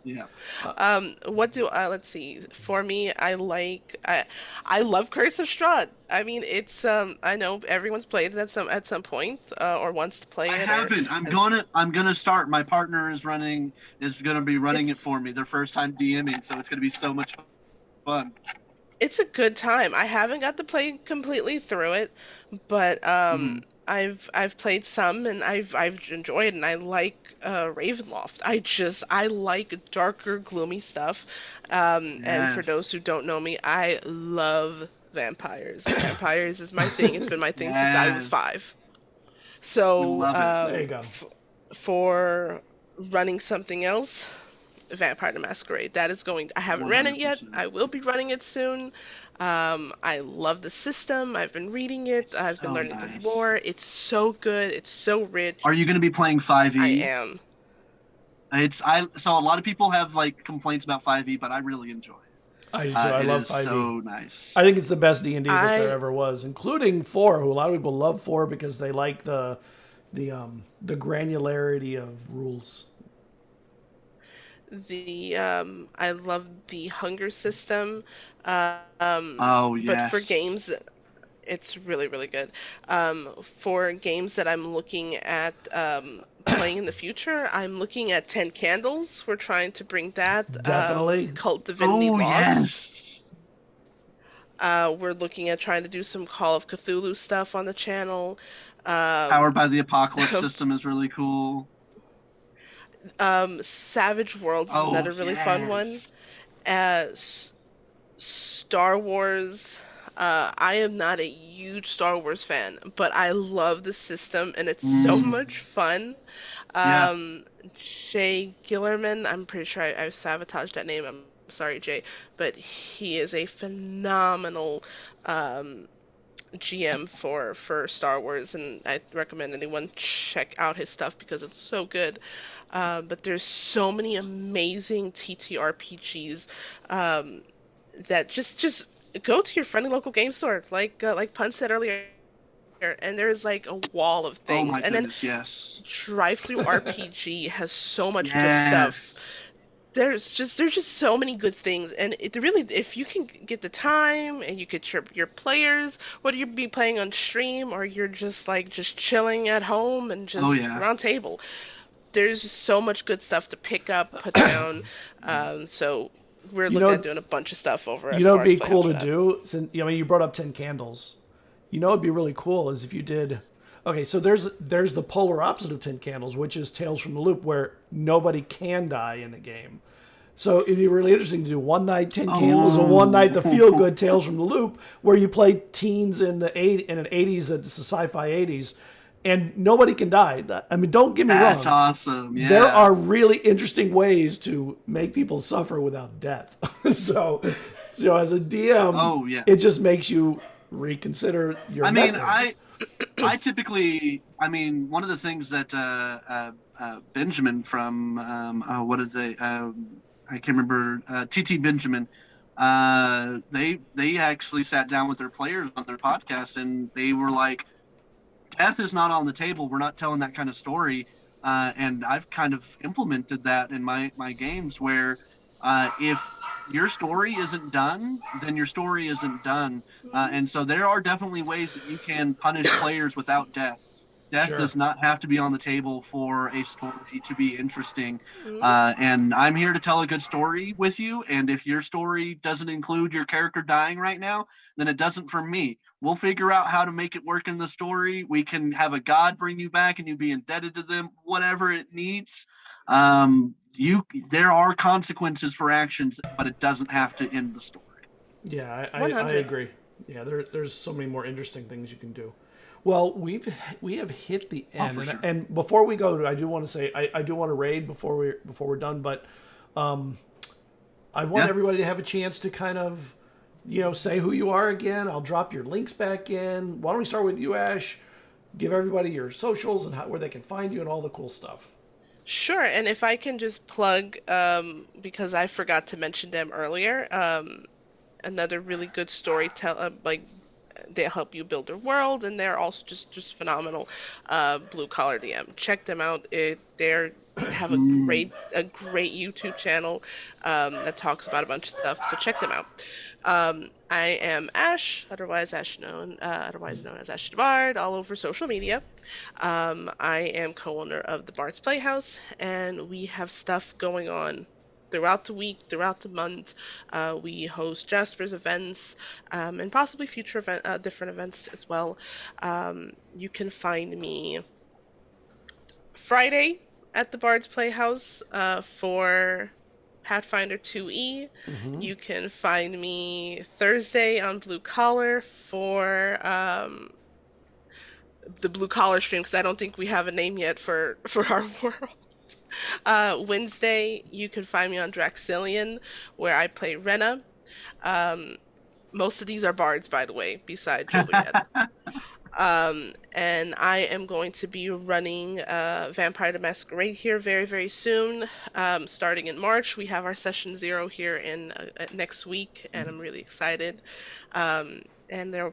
Yeah. What do I let's see. For me, I love Curse of Strahd. I mean, it's I know everyone's played it at some point or wants to play I it or haven't. I'm gonna start. My partner is gonna be running it it's for me. Their first time DMing, so it's gonna be so much fun. it's a good time. I haven't got to play completely through it, but Mhm. I've played some and I've enjoyed it and I like Ravenloft. I like darker, gloomy stuff. And for Yes. those who don't know me, I love vampires. Vampires is my thing. It's been my thing since I was Yes. 5. We So love it. There you go. for running something else, Vampire the Masquerade. That is going. I haven't ran it yet. 100%. I will be running it soon. I love the system. I've been reading it. I've been So learning the nice. lore. It's so good. It's so rich. Are you gonna be playing I 5e? am. So a lot of people have like complaints about 5e, but I really enjoy it. I do too. I It love is 5e. so I nice. think it's the best D&D that there I ever was, including 4, who a lot of people love 4 because they like the granularity of rules. I love the hunger system. Oh But for yes. games It's really, really good. For games that I'm looking at playing in the future, I'm looking at Ten Candles. We're trying to bring that. Definitely. Cult Divinity Oh Lost. yes. We're looking at trying to do some Call of Cthulhu stuff on the channel. Powered Um, by the Apocalypse system is really cool. Savage Worlds is Oh another really fun one. yes. Uh, S- Star Wars. I am not a huge Star Wars fan, but I love the system and it's so Mm, much fun. yeah. Um, Jay Gillerman, I'm pretty sure I sabotaged that name. I'm sorry, Jay, but he is a phenomenal GM for Star Wars, and I recommend anyone check out his stuff because it's so good. But there's so many amazing TTRPGs that just go to your friendly local game store, like Pun said earlier, and there's like a wall of Oh things. my And then goodness, yes. Drive Through RPG has so much good stuff. Yes. There's just so many good things, and it really, if you can get the time and you get your players, whether you be playing on stream or you're just chilling at home and Oh just yeah. around table, there's so much good stuff to pick up, put down. So we're You looking at know, doing a bunch of stuff over you at the know, it'd Bard's be cool Playhouse for to that. do. Since you brought up Ten Candles. You know, it'd be really cool is if you did. Okay, so there's the polar opposite of Ten Candles, which is Tales from the Loop, where nobody can die in the game. So it'd be really interesting to do one night Ten Candles and one night the feel Oh. good Tales from the Loop, where you play teens in an '80s, it's a sci-fi '80s, and nobody can die. I mean, don't get me That's wrong. awesome. There Yeah. are really interesting ways to make people suffer without death. so, as a DM, Oh yeah. it just makes you reconsider your I mean, methods. I typically, I mean, one of the things that Benjamin from what is it? I can't remember. TT Benjamin. They actually sat down with their players on their podcast, and they were like, "Death is not on the table. We're not telling that kind of story." And I've kind of implemented that in my games, where if your story isn't done, then your story isn't done. And so there are definitely ways that you can punish players without death. Death Sure. does not have to be on the table for a story to be interesting. Mhm. And I'm here to tell a good story with you. And if your story doesn't include your character dying right now, then it doesn't for me. We'll figure out how to make it work in the story. We can have a god bring you back and you be indebted to them, whatever it needs. There are consequences for actions, but it doesn't have to end the story. Yeah, I 100. agree. Yeah, there's so many more interesting things you can do. Well, we have hit the Oh, end, for sure. and before we go, I do want to say I do want to raid before we're done, but I want Yeah. everybody to have a chance to kind of say who you are again. I'll drop your links back in. Why don't we start with you, Ash? Give everybody your socials and where they can find you and all the cool stuff. Sure, and if I can just plug, because I forgot to mention them earlier, another really good storyteller, like they help you build their world, and they're also just phenomenal. Blue Collar DM, check them out. They're have Mm. a great YouTube channel that talks about a bunch of stuff. So check them out. I am Ash, otherwise known as Ash the Bard, all over social media. I am co-owner of the Bard's Playhouse, and we have stuff going on throughout the week, throughout the month. We host Jasper's events and possibly future different events as well. You can find me Friday at the Bard's Playhouse for Pathfinder 2E. You can find me Thursday on Blue Collar for the Blue Collar stream because I don't think we have a name yet for our world. Wednesday, you can find me on Draxillion, where I play Rena. Most of these are bards, by the way, beside Juliet. And I am going to be running Vampire the Masquerade here very, very soon. Starting in March, we have our session 0 here in next week, and I'm really excited. And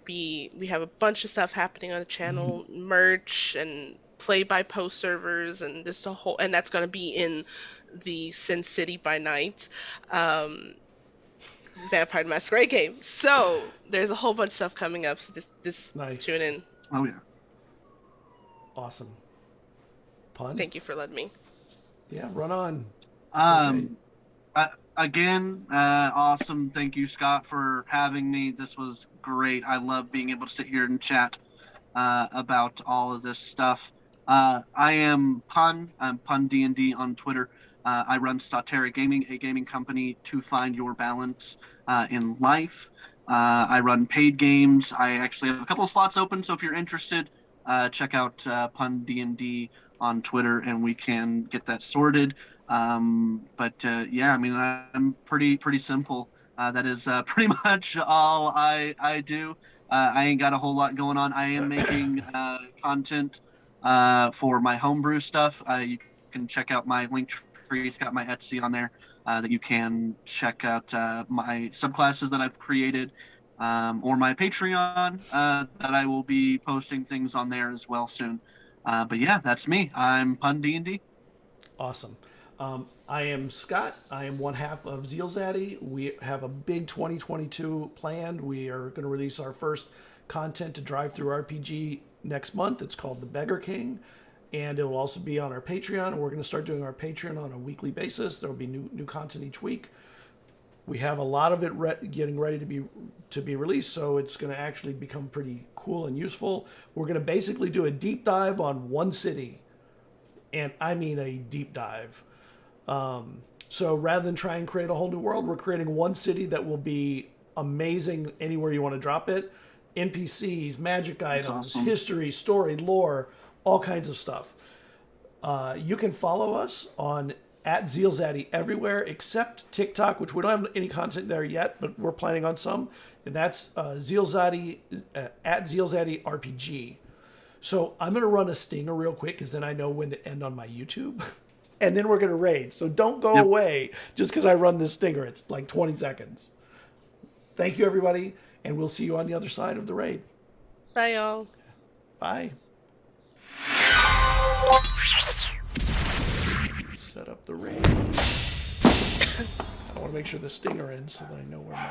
we have a bunch of stuff happening on the channel, merch and play by post servers, and and that's going to be in the Sin City by night. Vampire the Masquerade game. So there's a whole bunch of stuff coming up. So just Nice. tune in. Oh yeah. Awesome. Pun? Thank you for letting me. Yeah, run on. Again, awesome. Thank you, Scott, for having me. This was great. I love being able to sit here and chat about all of this stuff. I am Pun. I'm Pun D&D on Twitter. I run Statera Gaming, a gaming company to find your balance in life. I run paid games. I actually have a couple of slots open, so if you're interested, check out Pun D&D on Twitter, and we can get that sorted. But yeah, I mean, I'm pretty simple. That is pretty much all I do. I ain't got a whole lot going on. I am making content for my homebrew stuff. You can check out my link tree. It's got my Etsy on there that you can check out my subclasses that I've created, or my Patreon that I will be posting things on there as well soon. But yeah, that's me. I'm Pun D&D. Awesome. I am Scott. I am one half of Zeal Zaddy. We have a big 2022 planned. We are going to release our first content to Drive Through RPG next month. It's called The Beggar King, and it will also be on our Patreon. We're going to start doing our Patreon on a weekly basis. There will be new content each week. We have a lot of it getting ready to be released, so it's going to actually become pretty cool and useful. We're going to basically do a deep dive on one city, and I mean a deep dive. So rather than try and create a whole new world, we're creating one city that will be amazing anywhere you want to drop it. NPCs, magic items, awesome. History, story, lore, all kinds of stuff. You can follow us on @ZealZaddy everywhere except TikTok, which we don't have any content there yet, but we're planning on some. And that's ZealZaddy @ZealZaddy RPG. So I'm going to run a stinger real quick because then I know when to end on my YouTube. And then we're going to raid. So don't go away just because I run this stinger. It's like 20 seconds. Thank you, everybody. And we'll see you on the other side of the raid. Bye, y'all. Bye. Set up the raid. I want to make sure the stinger ends so that I know where my